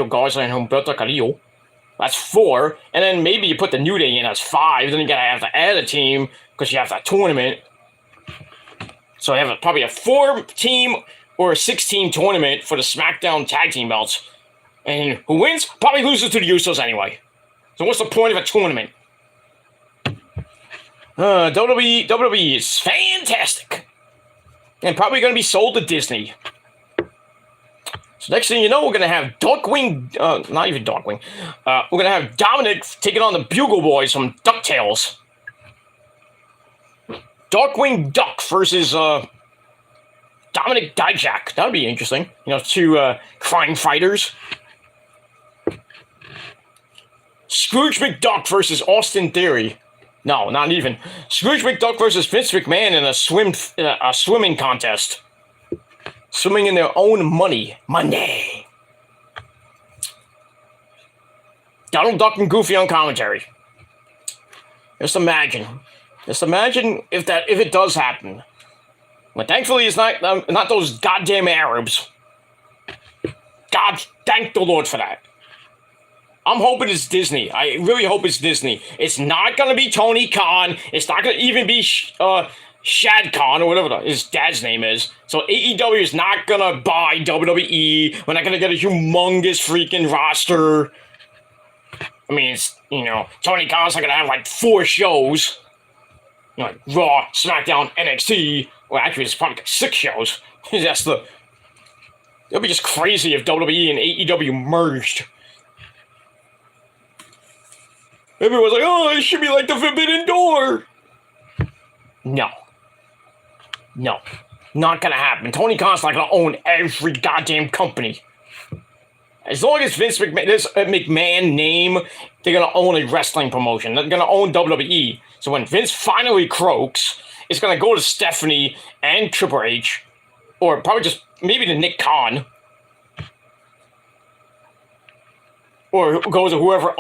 Garza and Humberto Carrillo. That's 4. And then maybe you put the New Day in as 5. Then you gotta have to add a team because you have that tournament. So you have probably a 4-team or a 6-team tournament for the SmackDown tag team belts. And who wins? Probably loses to the Usos anyway. So what's the point of a tournament? WWE is fantastic. And probably going to be sold to Disney. So next thing you know, we're going to have Darkwing, not even Darkwing. We're going to have Dominic taking on the Bugle Boys from DuckTales. Darkwing Duck versus Dominic Dijak. That would be interesting. You know, 2 crime fighters. Scrooge McDuck versus Austin Theory. No, not even. Scrooge McDuck versus Vince McMahon in a swimming contest. Swimming in their own money. Money. Donald Duck and Goofy on commentary. Just imagine if it does happen. But thankfully, it's not those goddamn Arabs. God, thank the Lord for that. I'm hoping it's Disney. I really hope it's Disney. It's not going to be Tony Khan. It's not going to even be Shad Khan or whatever his dad's name is. So AEW is not going to buy WWE. We're not going to get a humongous freaking roster. I mean, it's, you know, Tony Khan's not going to have like 4 shows. You know, like Raw, SmackDown, NXT. Well, actually, it's probably 6 shows. It'll be just crazy if WWE and AEW merged. Everyone's like, oh, it should be like the Forbidden Door. No. Not gonna happen. Tony Khan's not gonna own every goddamn company. As long as Vince McMahon, this McMahon name, they're gonna own a wrestling promotion. They're gonna own WWE. So when Vince finally croaks is going to go to Stephanie and Triple H, or probably just maybe to Nick Khan, or goes to whoever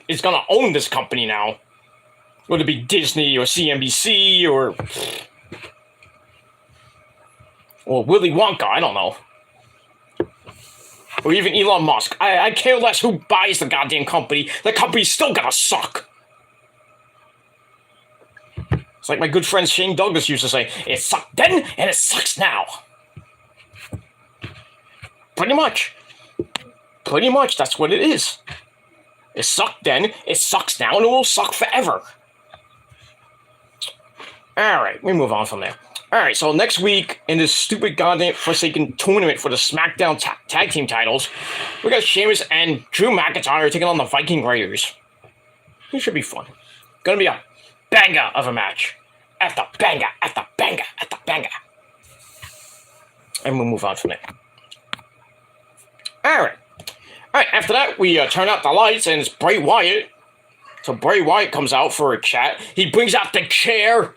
is going to own this company now. Would it be Disney or CNBC or Willy Wonka? I don't know. Or even Elon Musk. I care less who buys the goddamn company. The company's still gonna suck. It's like my good friend Shane Douglas used to say, it sucked then and it sucks now. Pretty much. Pretty much, that's what it is. It sucked then, it sucks now, and it will suck forever. Alright, we move on from there. Alright, so next week, in this stupid goddamn forsaken tournament for the Smackdown tag team titles, we got Sheamus and Drew McIntyre taking on the Viking Raiders. It should be fun. Gonna be a banger of a match. After banger, after banger, after banger. And we'll move on from there. Alright. Alright, after that, we turn out the lights, and it's Bray Wyatt. So Bray Wyatt comes out for a chat. He brings out the chair.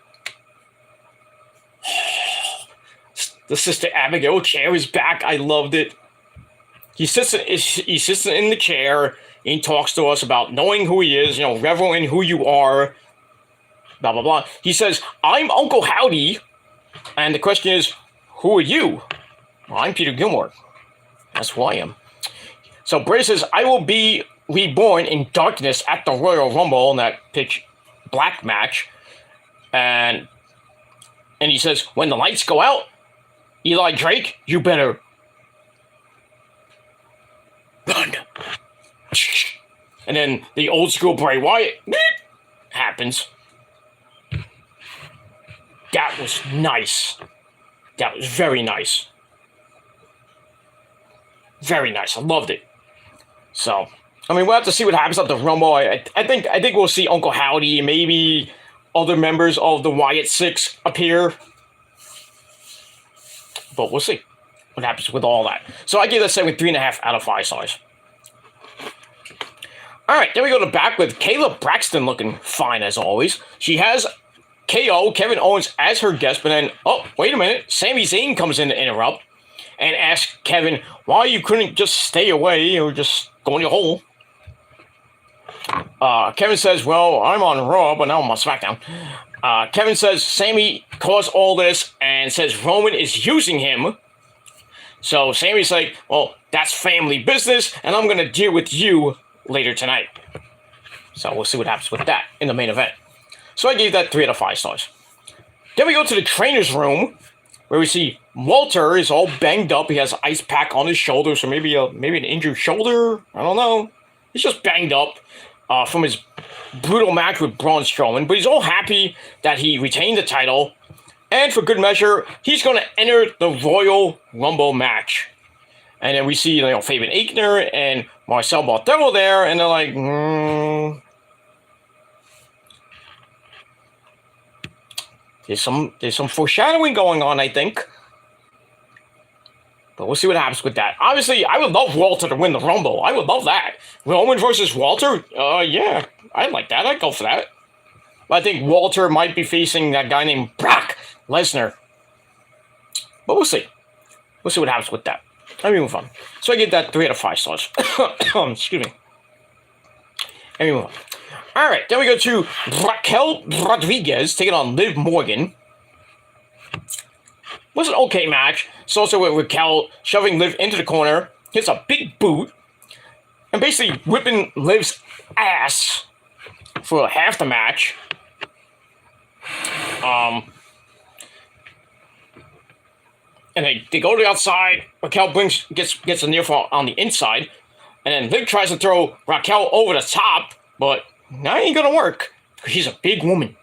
The Sister Abigail chair is back. I loved it. He sits in the chair. He talks to us about knowing who he is, revel in who you are. Blah, blah, blah. He says, I'm Uncle Howdy. And the question is, who are you? Well, I'm Peter Gilmore. That's who I am. So Bray says, I will be reborn in darkness at the Royal Rumble in that pitch black match. And he says, when the lights go out, Eli Drake, you better run. And then the old school Bray Wyatt happens. That was nice. That was very nice. Very nice. I loved it. So, we'll have to see what happens at the Rumble. I think we'll see Uncle Howdy, maybe other members of the Wyatt Six appear. But we'll see what happens with all that. So I give that segment 3.5 out of 5 stars. Alright, then we go to back with Kayla Braxton looking fine as always. She has KO, Kevin Owens, as her guest, but then, oh, wait a minute, Sami Zayn comes in to interrupt and asks Kevin why you couldn't just stay away or just go in your hole. Kevin says, well, I'm on Raw, but now I'm on SmackDown. Kevin says Sami caused all this and says Roman is using him. So Sami's like, well, that's family business, and I'm going to deal with you later tonight. So we'll see what happens with that in the main event. So I gave that 3 out of 5 stars. Then we go to the trainer's room, where we see Walter is all banged up. He has an ice pack on his shoulder, so maybe an injured shoulder. I don't know. He's just banged up from his brutal match with Braun Strowman, but he's all happy that he retained the title. And for good measure, he's going to enter the Royal Rumble match. And then we see, Fabian Aichner and Marcel Barthel there, and they're like, There's some foreshadowing going on, I think. But we'll see what happens with that. Obviously, I would love Walter to win the Rumble. I would love that. Roman versus Walter? Yeah, I'd like that. I'd go for that. But I think Walter might be facing that guy named Brock Lesnar. But we'll see. We'll see what happens with that. Let me move on. So I give that 3 out of 5 stars. Excuse me. Let me move on. Alright, then we go to Raquel Rodriguez taking on Liv Morgan. It was an okay match. It's also with Raquel shoving Liv into the corner, hits a big boot, and basically whipping Liv's ass for half the match. And they go to the outside. Raquel gets a near fall on the inside, and then Liv tries to throw Raquel over the top, but that ain't gonna work. She's a big woman.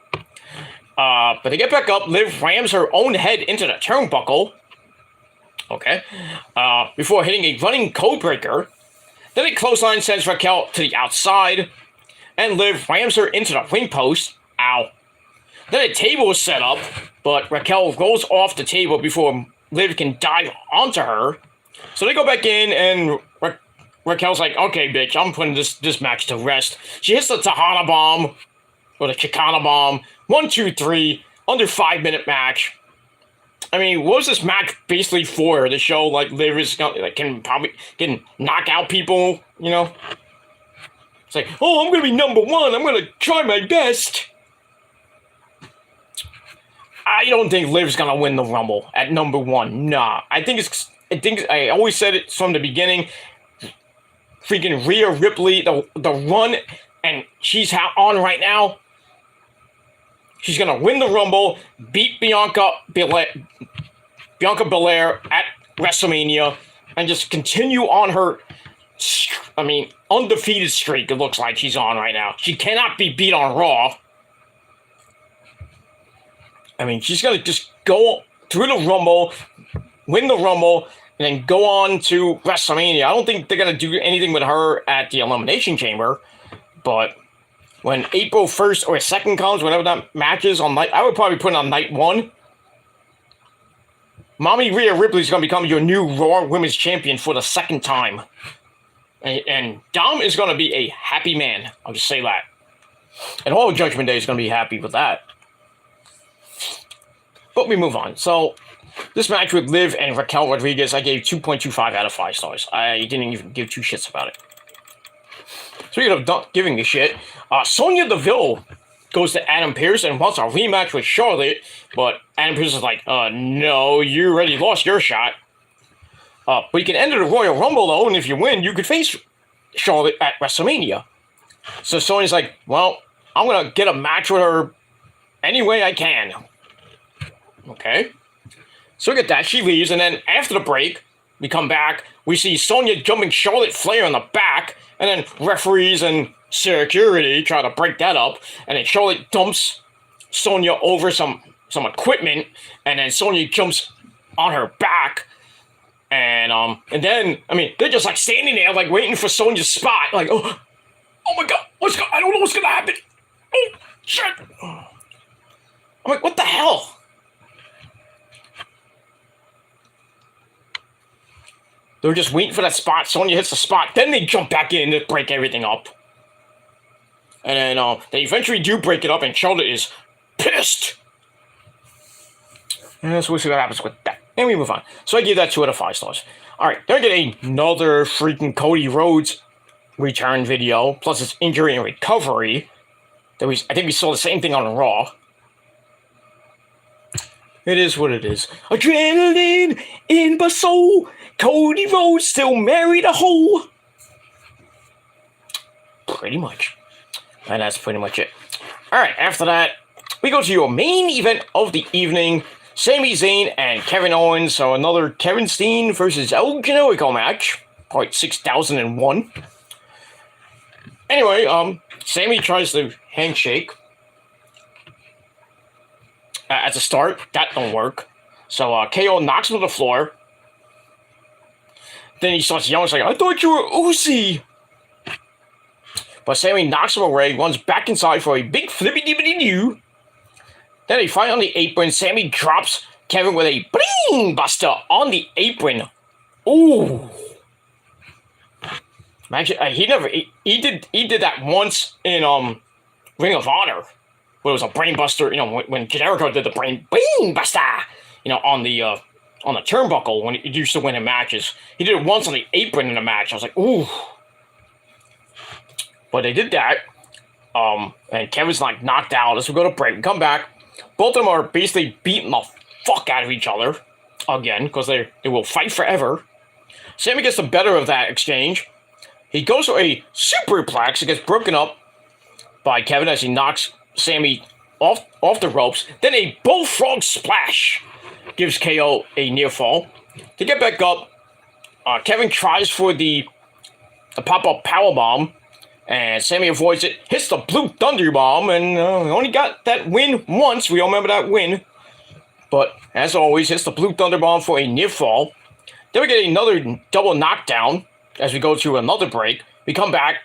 But they get back up. Liv rams her own head into the turnbuckle. Okay. Before hitting a running codebreaker. Then a clothesline sends Raquel to the outside. And Liv rams her into the ring post. Ow. Then a table is set up. But Raquel rolls off the table before Liv can dive onto her. So they go back in and Raquel's like, okay, bitch, I'm putting this match to rest. She hits the Tejana bomb, or the Chicana bomb. 1, 2, 3. under 5-minute match. I mean, what was this match basically for? To show like Liv is can knock out people, you know? It's like, oh, I'm gonna be number one. I'm gonna try my best. I don't think Liv's gonna win the Rumble at number one. Nah, I think I always said it from the beginning. Freaking Rhea Ripley, the run, and she's on right now. She's gonna win the Rumble, beat Bianca Belair at WrestleMania, and just continue on her, undefeated streak. It looks like she's on right now. She cannot be beat on Raw. I mean, she's gonna just go through the Rumble, win the Rumble, and then go on to WrestleMania. I don't think they're gonna do anything with her at the Elimination Chamber, but when April 1st or 2nd comes, whenever that match is on night, I would probably put it on night 1. Mommy Rhea Ripley is going to become your new Raw Women's Champion for the 2nd time. And Dom is going to be a happy man. I'll just say that. And all of Judgment Day is going to be happy with that. But we move on. So, this match with Liv and Raquel Rodriguez, I gave 2.25 out of 5 stars. I didn't even give 2 shits about it. Speaking of not giving a shit, Sonya Deville goes to Adam Pearce and wants a rematch with Charlotte, but Adam Pearce is like, no, you already lost your shot. But you can enter the Royal Rumble, though, and if you win, you could face Charlotte at WrestleMania. So Sonya's like, well, I'm going to get a match with her any way I can. Okay. So we get that. She leaves, and then after the break, we come back. We see Sonya jumping Charlotte Flair in the back, and then referees and security try to break that up, and then Charlotte dumps Sonya over some equipment, and then Sonya jumps on her back, and then they're just like standing there like waiting for Sonya's spot, like oh my god, I don't know what's gonna happen. Oh shit! I'm like, what the hell? They were just waiting for that spot. Sonya hits the spot. Then they jump back in to break everything up. And then they eventually do break it up, and Charlotte is pissed. And so we'll see what happens with that. And we move on. So I give that 2 out of 5 stars. Alright, then I get another freaking Cody Rhodes return video, plus his injury and recovery. I think we saw the same thing on Raw. It is what it is. Adrenaline in my soul. Cody Rhodes still married a hoe. Pretty much. And that's pretty much it. Alright, after that, we go to your main event of the evening. Sami Zayn and Kevin Owens. So another Kevin Steen versus El Generico match. Part 6001. Anyway, Sami tries to handshake. At the start, that don't work. So KO knocks him to the floor. Then he starts yelling, like, I thought you were Uzi. But Sami knocks him away, runs back inside for a big flippy-dippity-doo. Then they fight on the apron. Sami drops Kevin with a bling buster on the apron. Ooh. Imagine, he did that once in Ring of Honor. Where it was a brain buster, when Jericho did the brain buster, on the turnbuckle when he used to win in matches. He did it once on the apron in a match. I was like, ooh. But they did that. And Kevin's like knocked out. As we go to break, we come back. Both of them are basically beating the fuck out of each other. Again, because they will fight forever. Sami gets the better of that exchange. He goes for a superplex. It gets broken up by Kevin as he knocks Sami off the ropes. Then a bullfrog splash gives KO a near fall. To get back up, Kevin tries for the pop-up powerbomb, and Sami avoids it, hits the blue thunder bomb, and only got that win once. We all remember that win. But, as always, hits the blue thunder bomb for a near fall. Then we get another double knockdown as we go to another break. We come back.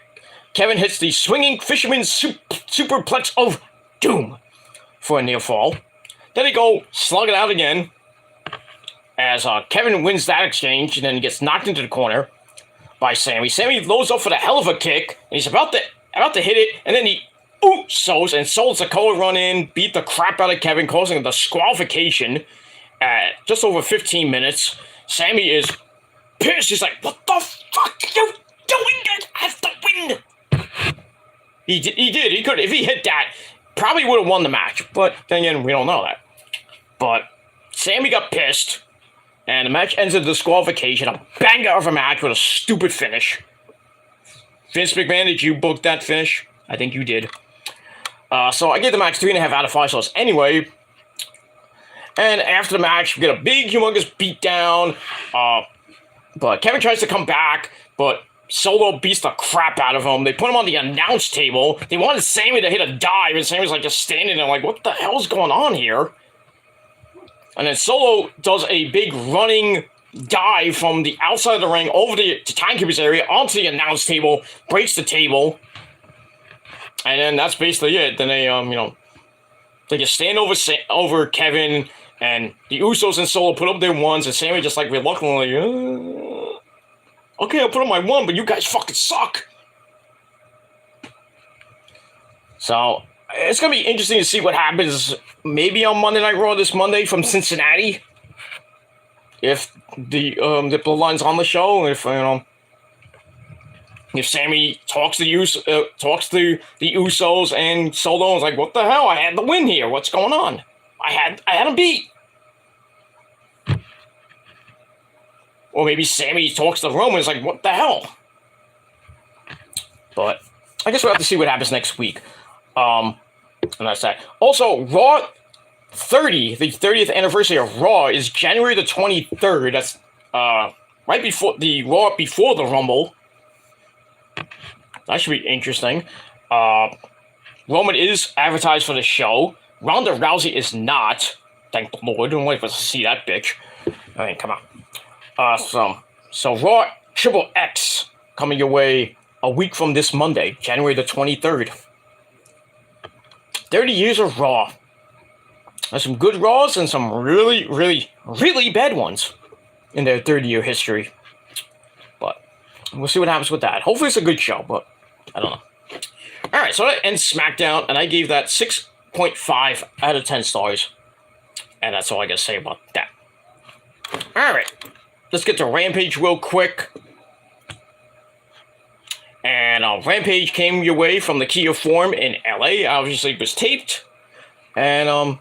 Kevin hits the swinging fisherman's superplex of doom for a near fall. Then they go slug it out again as Kevin wins that exchange, and then he gets knocked into the corner by Sami. Sami loads up for the hell of a kick, and he's about to hit it, and then he Usos, and Sol Sikoa run in, beat the crap out of Kevin, causing a disqualification at just over 15 minutes. Sami is pissed. He's like, what the fuck are you doing? I have to win. He did. He could. If he hit that, probably would have won the match. But then again, we don't know that. But Sami got pissed, and the match ends in disqualification. A banger of a match with a stupid finish. Vince McMahon, did you book that finish? I think you did. So I gave the match 3.5 out of 5 stars anyway. And after the match, we get a big, humongous beatdown. But Kevin tries to come back, but Solo beats the crap out of him. They put him on the announce table. They wanted Sami to hit a dive, and Sami's like just standing there like, what the hell's going on here? And then Solo does a big running dive from the outside of the ring over the timekeeper's area onto the announce table, breaks the table. And then that's basically it. Then they, they just stand over Kevin, and the Usos and Solo put up their ones, and Sami just like reluctantly, okay, I'll put up my one, but you guys fucking suck. So it's gonna be interesting to see what happens. Maybe on Monday Night Raw this Monday from Cincinnati, if the Bloodline's on the show, if Sami talks to the Usos and Solo is like, what the hell? I had the win here. What's going on? I had him beat. Or maybe Sami talks to Roman and is like, what the hell? But I guess we'll have to see what happens next week. And that's that. Also, Raw 30, the 30th anniversary of Raw is January the 23rd. That's right before the Raw before the Rumble. That should be interesting. Roman is advertised for the show. Ronda Rousey is not. Thank the Lord. Don't wait for us to see that bitch. I mean, come on. So Raw Triple X coming your way a week from this Monday, January the 23rd. 30 years of Raw. There's some good Raws and some really, really, really bad ones in their 30-year history. But we'll see what happens with that. Hopefully it's a good show, but I don't know. Alright, so that ends Smackdown, and I gave that 6.5 out of 10 stars. And that's all I gotta say about that. Alright, let's get to Rampage real quick. And Rampage came your way from the Kia Forum in LA. Obviously, it was taped. And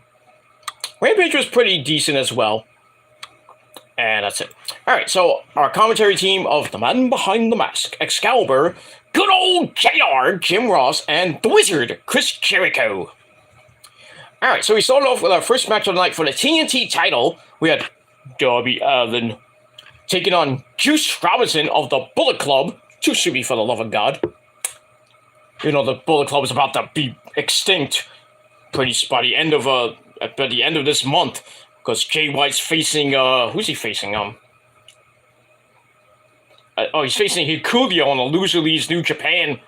Rampage was pretty decent as well. And that's it. Alright, so our commentary team of the man behind the mask, Excalibur, good old JR, Jim Ross, and the Wizard, Chris Jericho. Alright, so we started off with our first match of the night for the TNT title. We had Darby Allin taking on Juice Robinson of the Bullet Club. Too soupy for the love of God. You know, the Bullet Club is about to be extinct by the end of this month. Because Jay White's facing, who's he facing? He's facing Hikuyo on the Loser Leaves New Japan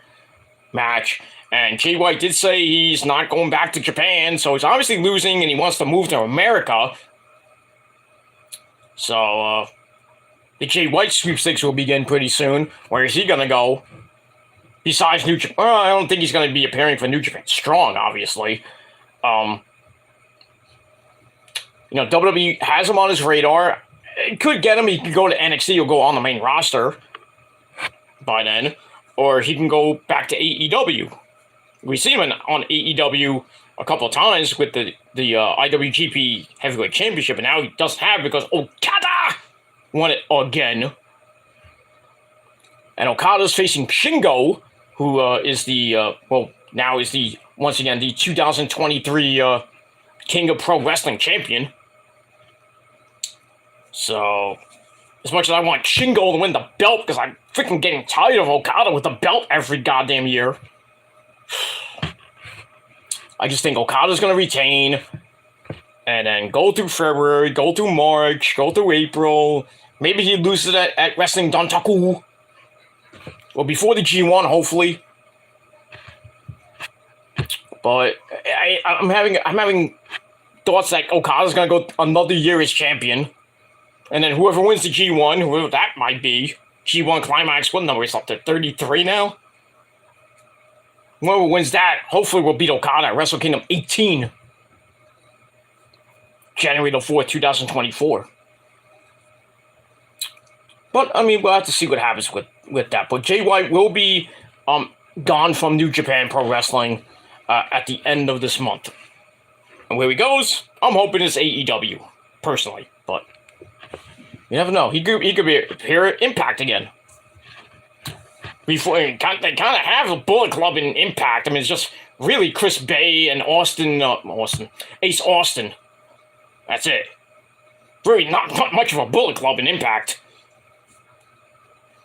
match. And Jay White did say he's not going back to Japan, so he's obviously losing and he wants to move to America. So, the Jay White sweepstakes will begin pretty soon. Where is he going to go? Besides New Japan, I don't think he's going to be appearing for New Japan Strong, obviously. WWE has him on his radar. It could get him. He could go to NXT or go on the main roster by then. Or he can go back to AEW. We've seen him on AEW a couple of times with the IWGP Heavyweight Championship, and now he doesn't have it because Okada won it again. And Okada's facing Shingo, who is once again the 2023 King of Pro Wrestling champion. So, as much as I want Shingo to win the belt, because I'm freaking getting tired of Okada with the belt every goddamn year. I just think Okada's going to retain, and then go through February, go through March, go through April. Maybe he loses it at Wrestling Dontaku. Well, before the G1, hopefully. But I'm having thoughts that Okada's going to go another year as champion. And then whoever wins the G1, whoever that might be, G1 Climax, what number is up to? 33 now? Whoever wins that, hopefully will beat Okada at Wrestle Kingdom 18. January the 4th, 2024. But, I mean, we'll have to see what happens with that. But Jay White will be gone from New Japan Pro Wrestling at the end of this month. And where he goes, I'm hoping it's AEW, personally. But you never know. He could be here at Impact again. Before they kind of have a Bullet Club in Impact. I mean, it's just really Chris Bay and Ace Austin. That's it. Really not much of a Bullet Club in Impact.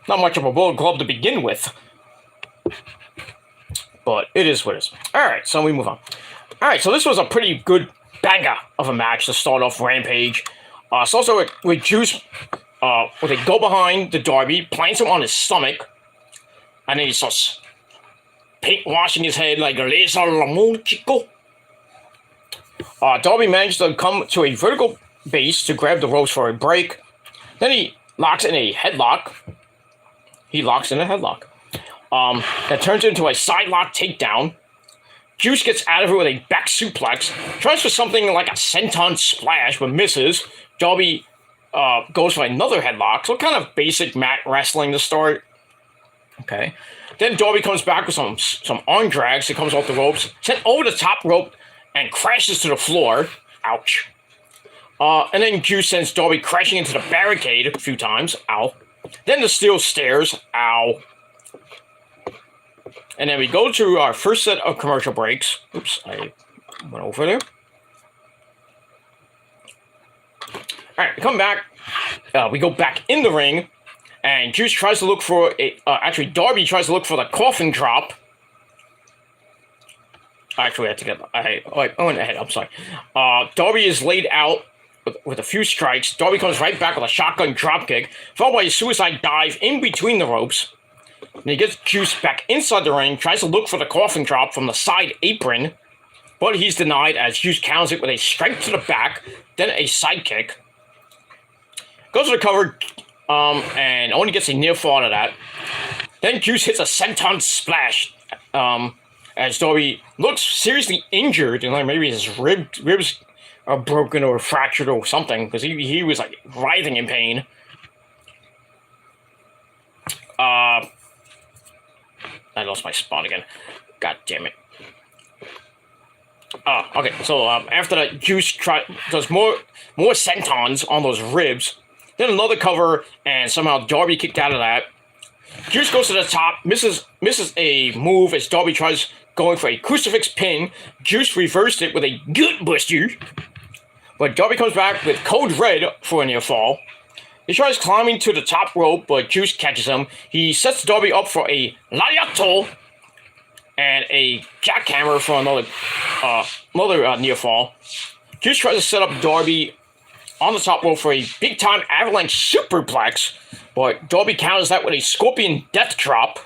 Not much of a Bullet Club to begin with. But it is what it is. Alright, so we move on. Alright, so this was a pretty good banger of a match to start off Rampage. It's also with Juice, where they go behind the Darby, plants him on his stomach, and then he starts paint washing his head like a laser Ramon Chico. Darby managed to come to a vertical base to grab the ropes for a break. Then he locks in a headlock. That turns into a side lock takedown. Juice gets out of it with a back suplex. Tries for something like a senton splash, but misses. Darby goes for another headlock. So kind of basic mat wrestling to start. Okay. Then Darby comes back with some arm drags. He comes off the ropes. Sent over the top rope and crashes to the floor. Ouch. And then Juice sends Darby crashing into the barricade a few times. Ow. Then the steel stairs. Ow. And then we go to our first set of commercial breaks. Oops, I went over there. Alright, we come back. We go back in the ring. And Juice tries to look for Darby tries to look for the coffin drop. Actually, I have to get... I went ahead, I'm sorry. Darby is laid out with a few strikes. Darby comes right back with a shotgun dropkick, followed by a suicide dive in between the ropes. And he gets Juice back inside the ring, tries to look for the coffin drop from the side apron, but he's denied as Juice counters it with a strike to the back, then a sidekick. Goes to the cover, and only gets a near fall out of that. Then Juice hits a senton splash, as Darby looks seriously injured, and like maybe his ribs are broken or fractured or something, because he was like writhing in pain. I lost my spot again. God damn it. Okay, so after that, Juice does more sentons on those ribs. Then another cover, and somehow Darby kicked out of that. Juice goes to the top, misses a move as Darby tries going for a crucifix pin. Juice reversed it with a gut buster. But Darby comes back with Code Red for a near fall. He tries climbing to the top rope, but Juice catches him. He sets Darby up for a Lariato and a jackhammer for another near fall. Juice tries to set up Darby on the top rope for a big-time avalanche superplex, but Darby counters that with a scorpion death drop.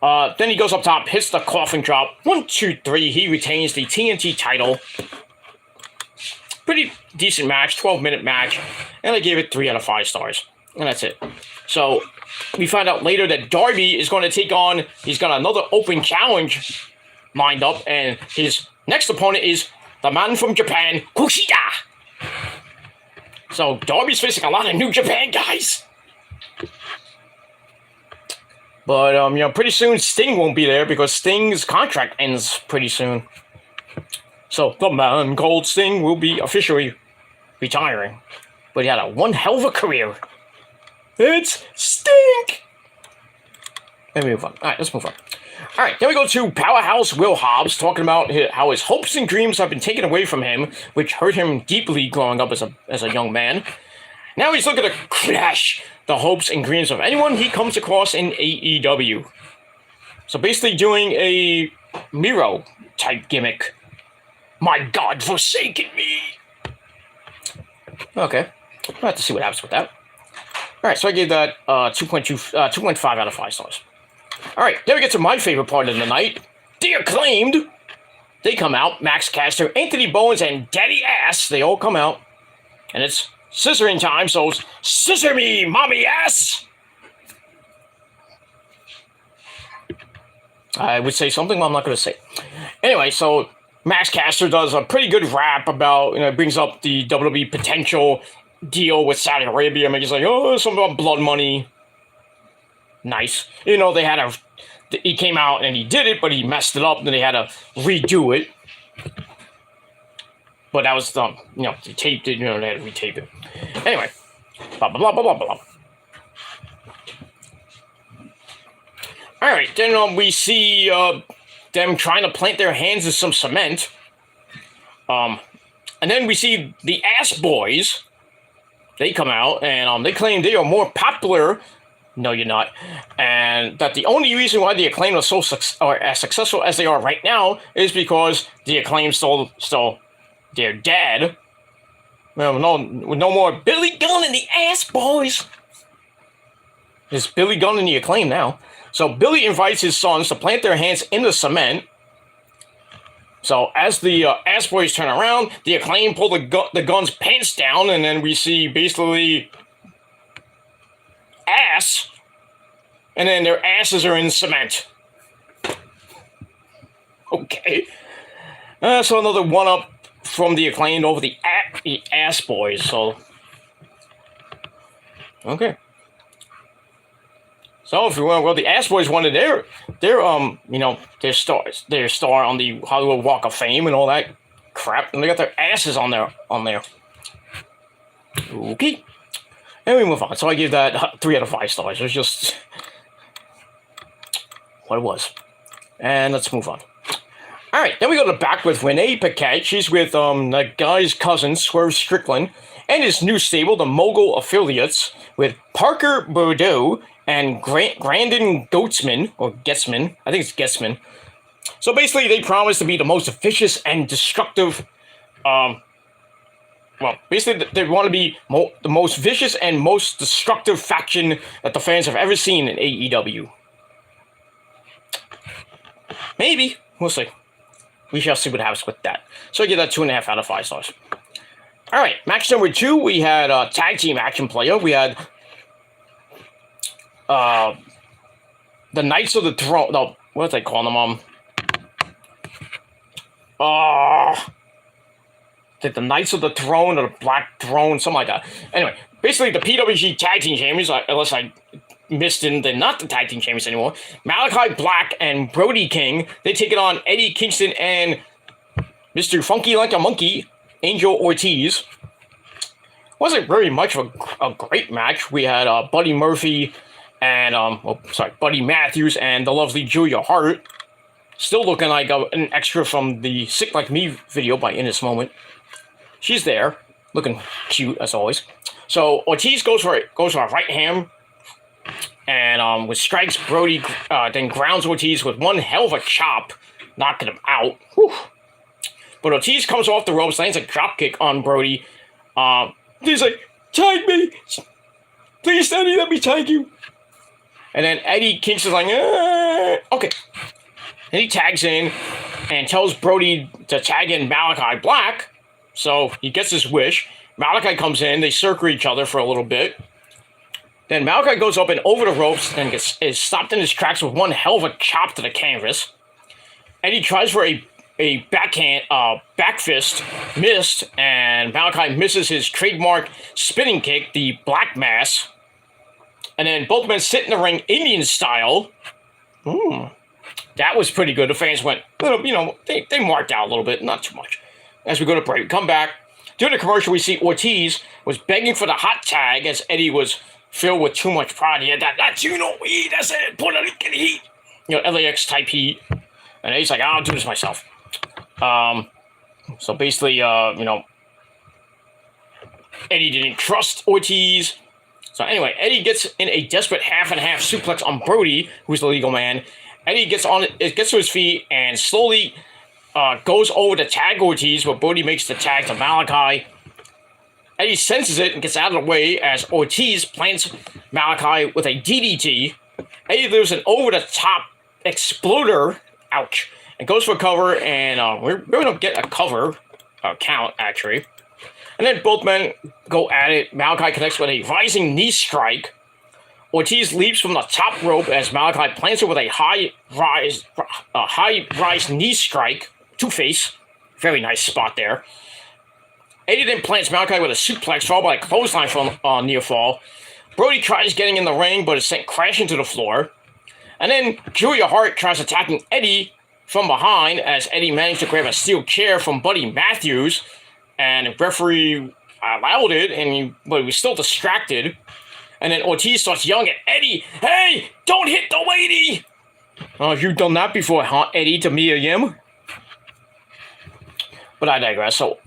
Then he goes up top, hits the coffin drop. 1, 2, 3. He retains the TNT title. Pretty decent match, 12-minute match, and I gave it 3 out of 5 stars. And that's it. So, we find out later that Darby is going to take on, he's got another open challenge lined up, and his next opponent is the man from Japan, Kushida. So, Darby's facing a lot of New Japan guys. But, pretty soon Sting won't be there because Sting's contract ends pretty soon. So, the man called Sting will be officially retiring. But he had one hell of a career. It's Stink! Let me move on. Alright, let's move on. Alright, then we go to Powerhouse Will Hobbs, talking about how his hopes and dreams have been taken away from him, which hurt him deeply growing up as a young man. Now he's looking to crash the hopes and dreams of anyone he comes across in AEW. So basically doing a Miro-type gimmick. My God forsaken me! Okay, we'll have to see what happens with that. Alright, so I gave that 2.5 out of 5 stars. Alright, then we get to my favorite part of the night. The Acclaimed! They come out. Max Caster, Anthony Bowens, and Daddy Ass. They all come out. And it's scissoring time, so scissor me, mommy ass! I would say something, but I'm not going to say. Anyway, so Max Caster does a pretty good rap about, brings up the WWE potential deal with Saudi Arabia. And he's like, oh, something about blood money. Nice. They had he came out and he did it, but he messed it up, and then they had to redo it. But that was done. They taped it, they had to retape it. Anyway, blah, blah, blah, blah, blah, blah. All right, then we see them trying to plant their hands in some cement. And then we see the Ass Boys. They come out, and they claim they are more popular. No, you're not. And that the only reason why the Acclaim are are as successful as they are right now is because the Acclaim stole their dad. Well, no more Billy Gunn and the Ass Boys. There's Billy Gunn and the Acclaim now. So Billy invites his sons to plant their hands in the cement. So as the Ass Boys turn around, the Acclaim pull the Gunn's pants down, and then we see basically ass, and then their asses are in cement. Okay. So another one-up from the Acclaimed over the Ass Boys. So, okay. So if you want, well, the Ass Boys wanted their star on the Hollywood Walk of Fame and all that crap, and they got their asses on there. Okay. And we move on. So I give that 3 out of 5 stars. It was just what it was. And let's move on. All right, then we go to back with Renee Paquette. She's with the guy's cousin, Swerve Strickland, and his new stable, the Mogul Affiliates, with Parker Bordeaux and Grandin Goetzman, or Getzman. I think it's Getzman. So basically, they promise to be the most vicious and destructive. Well, basically, they want to be the most vicious and most destructive faction that the fans have ever seen in AEW. Maybe. We'll see. We shall see what happens with that. So I give that 2.5 out of 5 stars. All right, match number 2, we had a tag team action player. We had the Knights of the Throne. No, what do they call them? The Knights of the Throne or the Black Throne, something like that. Anyway, basically the PWG Tag Team Champions, unless I missed in, they're not the Tag Team Champions anymore. Malachi Black and Brody King, they take it on Eddie Kingston and Mr. Funky Like a Monkey, Angel Ortiz. Wasn't very much of a great match. We had Buddy Murphy and, Buddy Matthews and the lovely Julia Hart. Still looking like an extra from the Sick Like Me video by In This Moment. She's there, looking cute as always. So Ortiz goes for a right hand, and with strikes, Brody then grounds Ortiz with one hell of a chop, knocking him out. Whew. But Ortiz comes off the ropes, lands a drop kick on Brody. He's like, "Tag me, please, Eddie, let me tag you." And then Eddie Kingston's like, okay. And he tags in and tells Brody to tag in Malachi Black. So he gets his wish. Malachi comes in. They circle each other for a little bit. Then Malachi goes up and over the ropes and is stopped in his tracks with one hell of a chop to the canvas. Eddie tries for a backhand, back fist, missed, and Malachi misses his trademark spinning kick, the Black Mass. And then both men sit in the ring Indian style. That was pretty good. The fans went, they marked out a little bit, not too much. As we go to break, we come back. During the commercial, we see Ortiz was begging for the hot tag as Eddie was filled with too much pride. He had that's heat, that's it, Puerto Rican heat. LAX type heat. And Eddie's like, I'll do this myself. So basically, Eddie didn't trust Ortiz. So anyway, Eddie gets in a desperate half-and-half suplex on Brody, who's the legal man. Eddie gets to his feet and slowly goes over to tag Ortiz, but Brody makes the tag to Malachi. Eddie senses it and gets out of the way as Ortiz plants Malachi with a DDT. Eddie leaves an over-the-top exploder, ouch, and goes for a cover, and we're going to get a cover count, actually. And then both men go at it. Malachi connects with a rising knee strike. Ortiz leaps from the top rope as Malachi plants her with a high rise knee strike to face. Very nice spot there. Eddie then plants Malachi with a suplex followed by a clothesline from near fall. Brody tries getting in the ring but is sent crashing to the floor. And then Julia Hart tries attacking Eddie from behind as Eddie managed to grab a steel chair from Buddy Matthews. And the referee allowed it, but he was still distracted. And then Ortiz starts yelling at Eddie, "Hey, don't hit the lady!" Oh, you've done that before, huh, Eddie, to Mia Yim? But I digress. So,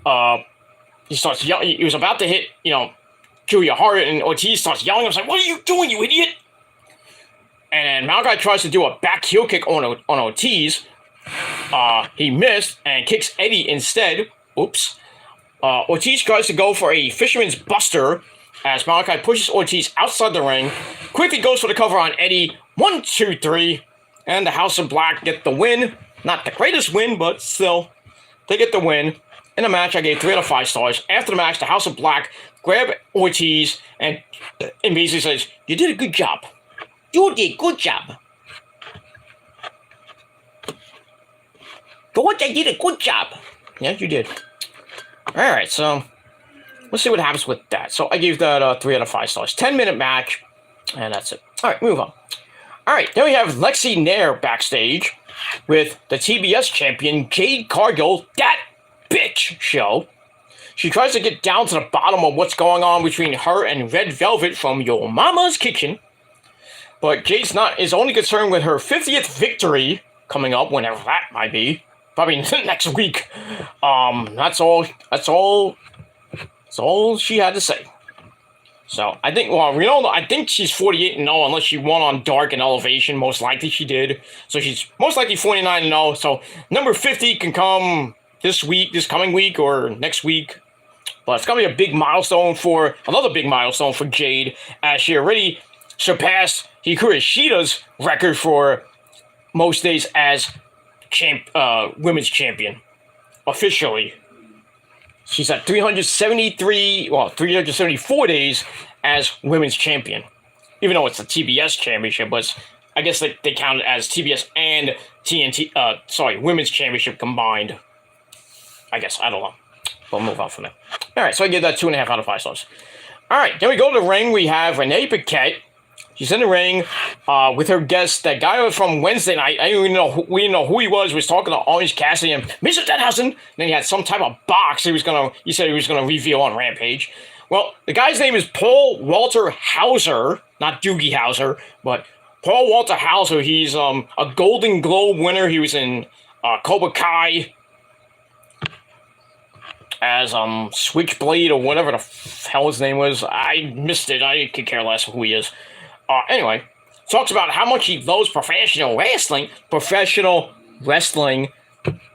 he starts yelling. He was about to hit, Julia Hart, and Ortiz starts yelling. I was like, "What are you doing, you idiot?" And Malachi tries to do a back heel kick on Ortiz. He missed and kicks Eddie instead. Oops. Ortiz tries to go for a fisherman's buster as Malachi pushes Ortiz outside the ring. Quickly goes for the cover on Eddie. 1, 2, 3. And the House of Black get the win. Not the greatest win, but still, they get the win. In the match, I gave 3 out of 5 stars. After the match, the House of Black grab Ortiz and basically says, "You did a good job. You did good job. George, I did a good job." Yes, you did. Alright, so let's see what happens with that. So I gave that 3 out of 5 stars. 10-minute match, and that's it. Alright, move on. Alright, then we have Lexi Nair backstage with the TBS champion, Jade Cargill, that bitch show. She tries to get down to the bottom of what's going on between her and Red Velvet from Your Mama's Kitchen. But Jade's is only concerned with her 50th victory coming up, whenever that might be. Probably next week. That's all she had to say. So I think, I think she's 48-0 unless she won on Dark and Elevation. Most likely she did. So she's most likely 49-0. So number 50 can come this coming week or next week. But it's gonna be another big milestone for Jade, as she already surpassed Hikaru Shida's record for most days as women's champion. Officially. She's at 374 days as women's champion. Even though it's the TBS championship, but I guess they count it as TBS and women's championship combined. I guess, I don't know. We'll move on from there. Alright, so I give that 2.5 out of 5 stars. Alright, then we go to the ring. We have Renee Paquette. She's in the ring with her guest, that guy from Wednesday night. We didn't know who he was. He was talking to Orange Cassidy and Mr. Denhausen. Then he had some type of box he said he was gonna reveal on Rampage. Well, the guy's name is Paul Walter Hauser, not Doogie Howser, but Paul Walter Hauser. He's a Golden Globe winner. He was in Cobra Kai as Switchblade or whatever the hell his name was. I missed it. I could care less who he is. Anyway, talks about how much he loves professional wrestling,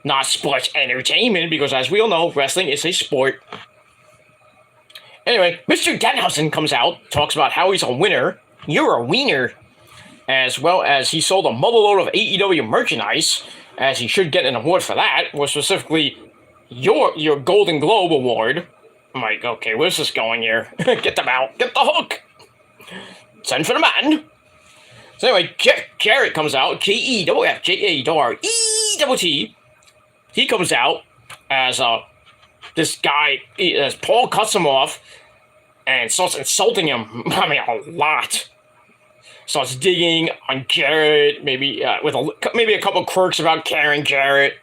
not sports entertainment, because as we all know, wrestling is a sport. Anyway, Mr. Denhausen comes out, talks about how he's a winner. You're a wiener. As well as he sold a motherload of AEW merchandise, as he should get an award for that, or specifically your Golden Globe award. I'm like, okay, where's this going here? Get them out. Get the hook. Send for the man. So anyway, Jarrett comes out. Jarrett. He comes out as this guy, as Paul cuts him off and starts insulting him. I mean, a lot. Starts digging on Jarrett, maybe with maybe a couple quirks about Karen Jarrett.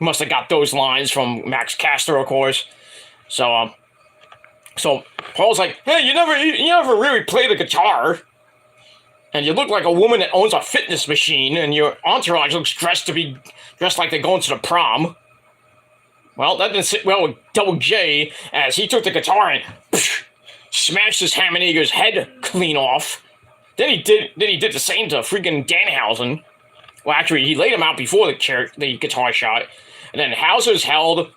Must have got those lines from Max Caster, of course. So Paul's like, "Hey, you never really play the guitar, and you look like a woman that owns a fitness machine, and your entourage looks dressed like they're going to the prom." Well, that didn't sit well with Double J, as he took the guitar and smashed his Hammerneger's head clean off. Then he did the same to freaking Danhausen. Well, actually, he laid him out before the guitar shot, and then Hauser's held,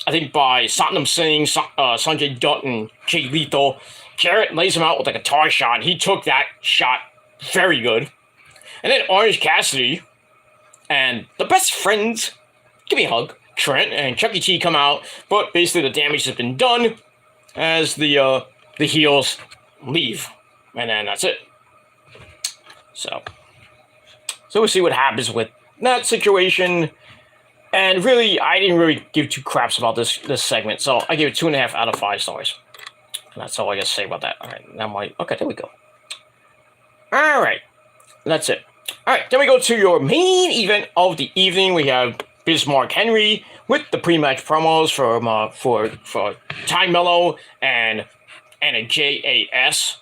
I think, by Satnam Singh, Sanjay Dutt, and Jay Lethal. Jarrett lays him out with a guitar shot, and he took that shot very good. And then Orange Cassidy and the best friends, give me a hug, Trent and Chucky T come out, but basically the damage has been done as the heels leave. And then that's it. So we'll see what happens with that situation. And really, I didn't really give two craps about this segment, so I gave it 2.5 out of 5 stars. And that's all I got to say about that. All right, now okay, there we go. All right, that's it. All right, then we go to your main event of the evening. We have Bismarck Henry with the pre-match promos for Ty Mello and a JAS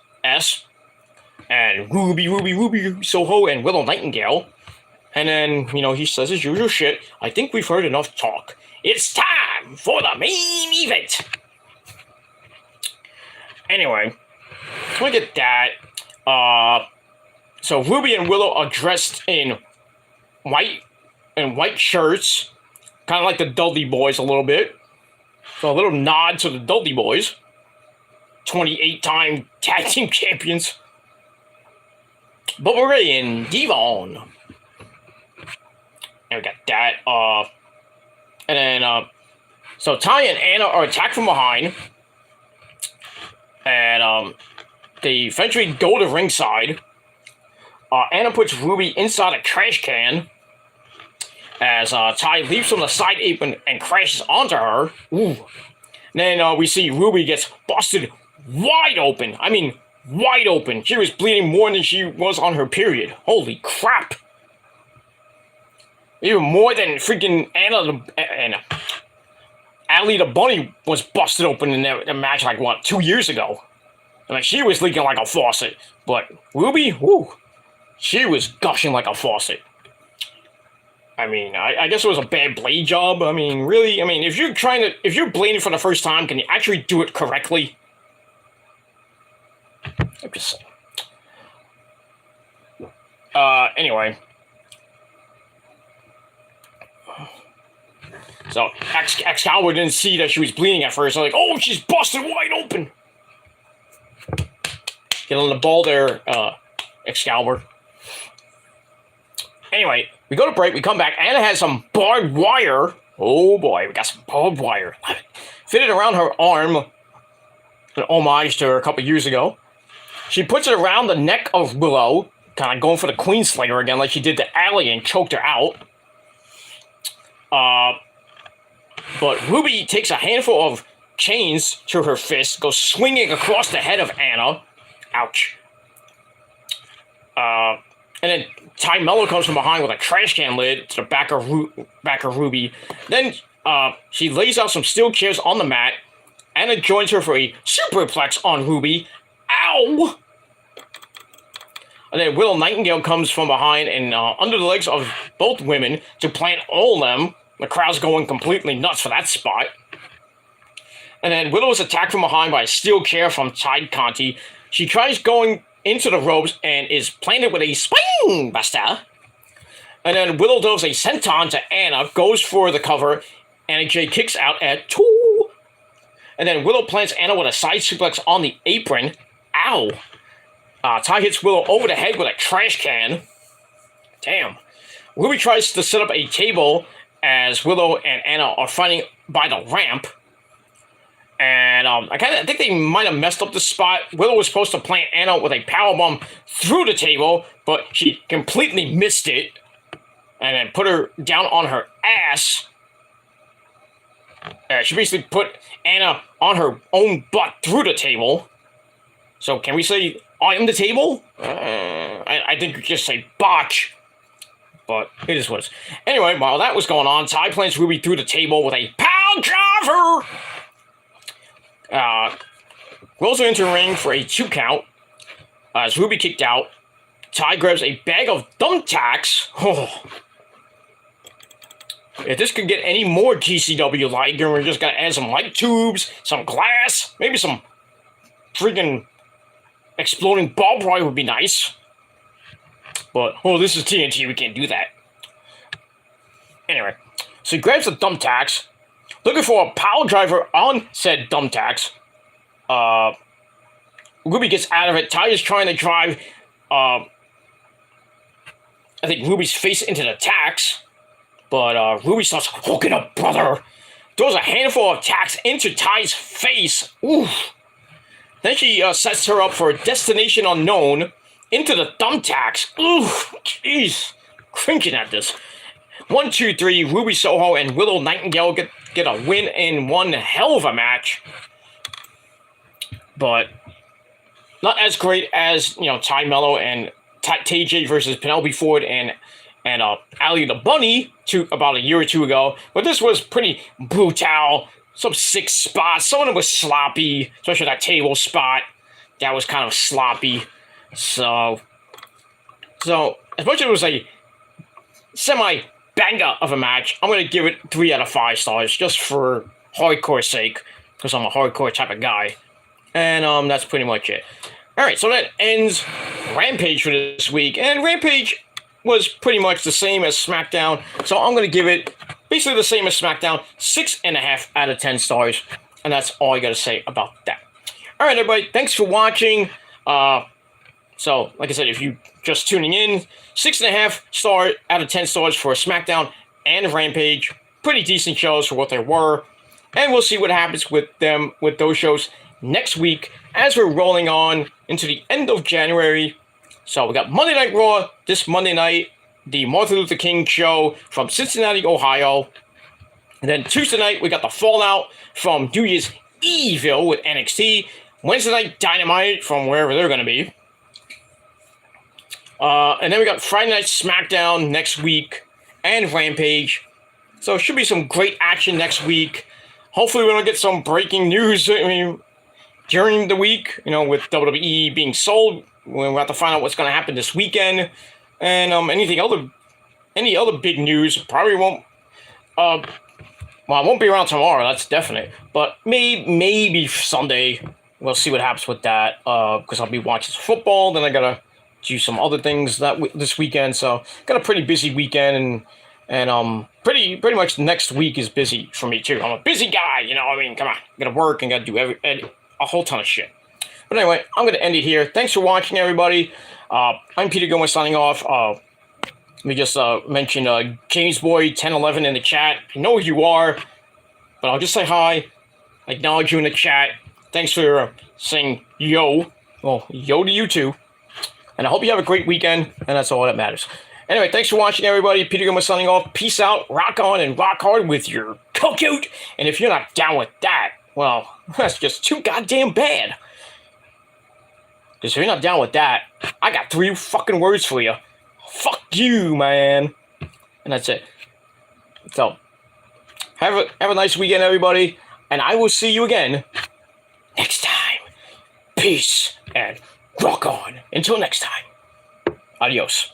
and Ruby Soho and Willow Nightingale. And then, he says his usual shit. I think we've heard enough talk. It's time for the main event. Anyway, look at that. So Ruby and Willow are dressed in white shirts, kind of like the Dudley Boys a little bit. So a little nod to the Dudley Boys, 28-time tag team champions. Bubba Ray and Devon. And we got that. And then, so Ty and Anna are attacked from behind. And they eventually go to ringside. Anna puts Ruby inside a trash can. As Ty leaps from the side apron and crashes onto her. Ooh. And then we see Ruby gets busted wide open. I mean, wide open. She was bleeding more than she was on her period. Holy crap. Even more than freaking Anna and Allie the Bunny was busted open in that match, 2 years ago. I mean, she was leaking like a faucet. But Ruby, whoo, she was gushing like a faucet. I mean, I guess it was a bad blade job. I mean, really, if you're blading for the first time, can you actually do it correctly? I'm just saying. Anyway. So, Excalibur didn't see that she was bleeding at first. So, oh, she's busted wide open. Get on the ball there, Excalibur. Anyway, we go to break. We come back. Anna has some barbed wire. Oh, boy. We got some barbed wire. Fitted around her arm. An homage to her a couple years ago. She puts it around the neck of Willow. Kind of going for the Queen Slayer again like she did to Allie and choked her out. But Ruby takes a handful of chains to her fist, goes swinging across the head of Anna. Ouch. And then Ty Mello comes from behind with a trash can lid to the back of Ruby. Then she lays out some steel chairs on the mat. Anna joins her for a superplex on Ruby. Ow! And then Willow Nightingale comes from behind and under the legs of both women to plant all of them. The crowd's going completely nuts for that spot. And then Willow is attacked from behind by a steel chair from Ty Conti. She tries going into the ropes and is planted with a spine buster. And then Willow does a senton to Anna, goes for the cover. Anna Jay kicks out at 2. And then Willow plants Anna with a side suplex on the apron. Ow. Ty hits Willow over the head with a trash can. Damn. Ruby tries to set up a table as Willow and Anna are fighting by the ramp. And I think they might have messed up the spot. Willow was supposed to plant Anna with a powerbomb through the table, but she completely missed it. And then put her down on her ass. She basically put Anna on her own butt through the table. So can we say, I am the table? I think you just say botch. But it is what it is. Anyway, while that was going on, Ty plants Ruby through the table with a power driver. Rolls her into the ring for a 2 count. As Ruby kicked out, Ty grabs a bag of thumbtacks. Oh. If this could get any more GCW-like, we're just going to add some light tubes, some glass, maybe some freaking exploding barbed wire would be nice. But, oh, this is TNT, we can't do that. Anyway, so he grabs the thumbtacks, looking for a power driver on said thumbtacks. Ruby gets out of it. Ty is trying to drive, I think, Ruby's face into the tacks. But Ruby starts hooking up, brother. Throws a handful of tacks into Ty's face. Oof. Then she sets her up for a destination unknown. into the thumbtacks. Ooh, jeez. Cringing at this. 1, 2, 3, Ruby Soho and Willow Nightingale get a win in one hell of a match. But not as great as, Ty Mello and TJ versus Penelope Ford and Ali the Bunny about a year or two ago. But this was pretty brutal. Some sick spots. Some of them was sloppy, especially that table spot. That was kind of sloppy. So as much as it was a semi-banger of a match, I'm going to give it 3 out of 5 stars just for hardcore sake, because I'm a hardcore type of guy. And that's pretty much it. Alright, so that ends Rampage for this week. And Rampage was pretty much the same as Smackdown, so I'm going to give it basically the same as Smackdown, 6.5 out of 10 stars. And that's all I got to say about that. Alright, everybody, thanks for watching. So, like I said, if you just tuning in, 6.5 star out of 10 stars for SmackDown and Rampage. Pretty decent shows for what they were. And we'll see what happens with them, with those shows next week as we're rolling on into the end of January. So we got Monday Night Raw this Monday night, the Martin Luther King show from Cincinnati, Ohio. And then Tuesday night, we got the Fallout from New Year's Evil with NXT. Wednesday night, Dynamite from wherever they're going to be. And then we got Friday Night SmackDown next week and Rampage. So it should be some great action next week. Hopefully we don't get some breaking news during the week, with WWE being sold. We'll have to find out what's going to happen this weekend. And any other big news probably won't, I won't be around tomorrow, that's definite. But maybe Sunday, we'll see what happens with that. Because I'll be watching football, then I got to do some other things this weekend, so got a pretty busy weekend, and pretty much next week is busy for me too. I'm a busy guy, come on, gotta work and gotta do a whole ton of shit. But anyway, I'm gonna end it here. Thanks for watching, everybody. I'm Peter Gomez signing off. Let me just mention James Boy 1011 in the chat. I know who you are, but I'll just say hi. I acknowledge you in the chat. Thanks for saying yo. Well, yo to you too. And I hope you have a great weekend, and that's all that matters. Anyway, thanks for watching, everybody. Peter Gomez signing off. Peace out, rock on, and rock hard with your cookout. And if you're not down with that, well, that's just too goddamn bad. Because if you're not down with that, I got 3 fucking words for you. Fuck you, man. And that's it. So, have a nice weekend, everybody. And I will see you again next time. Peace and rock on. Until next time. Adios.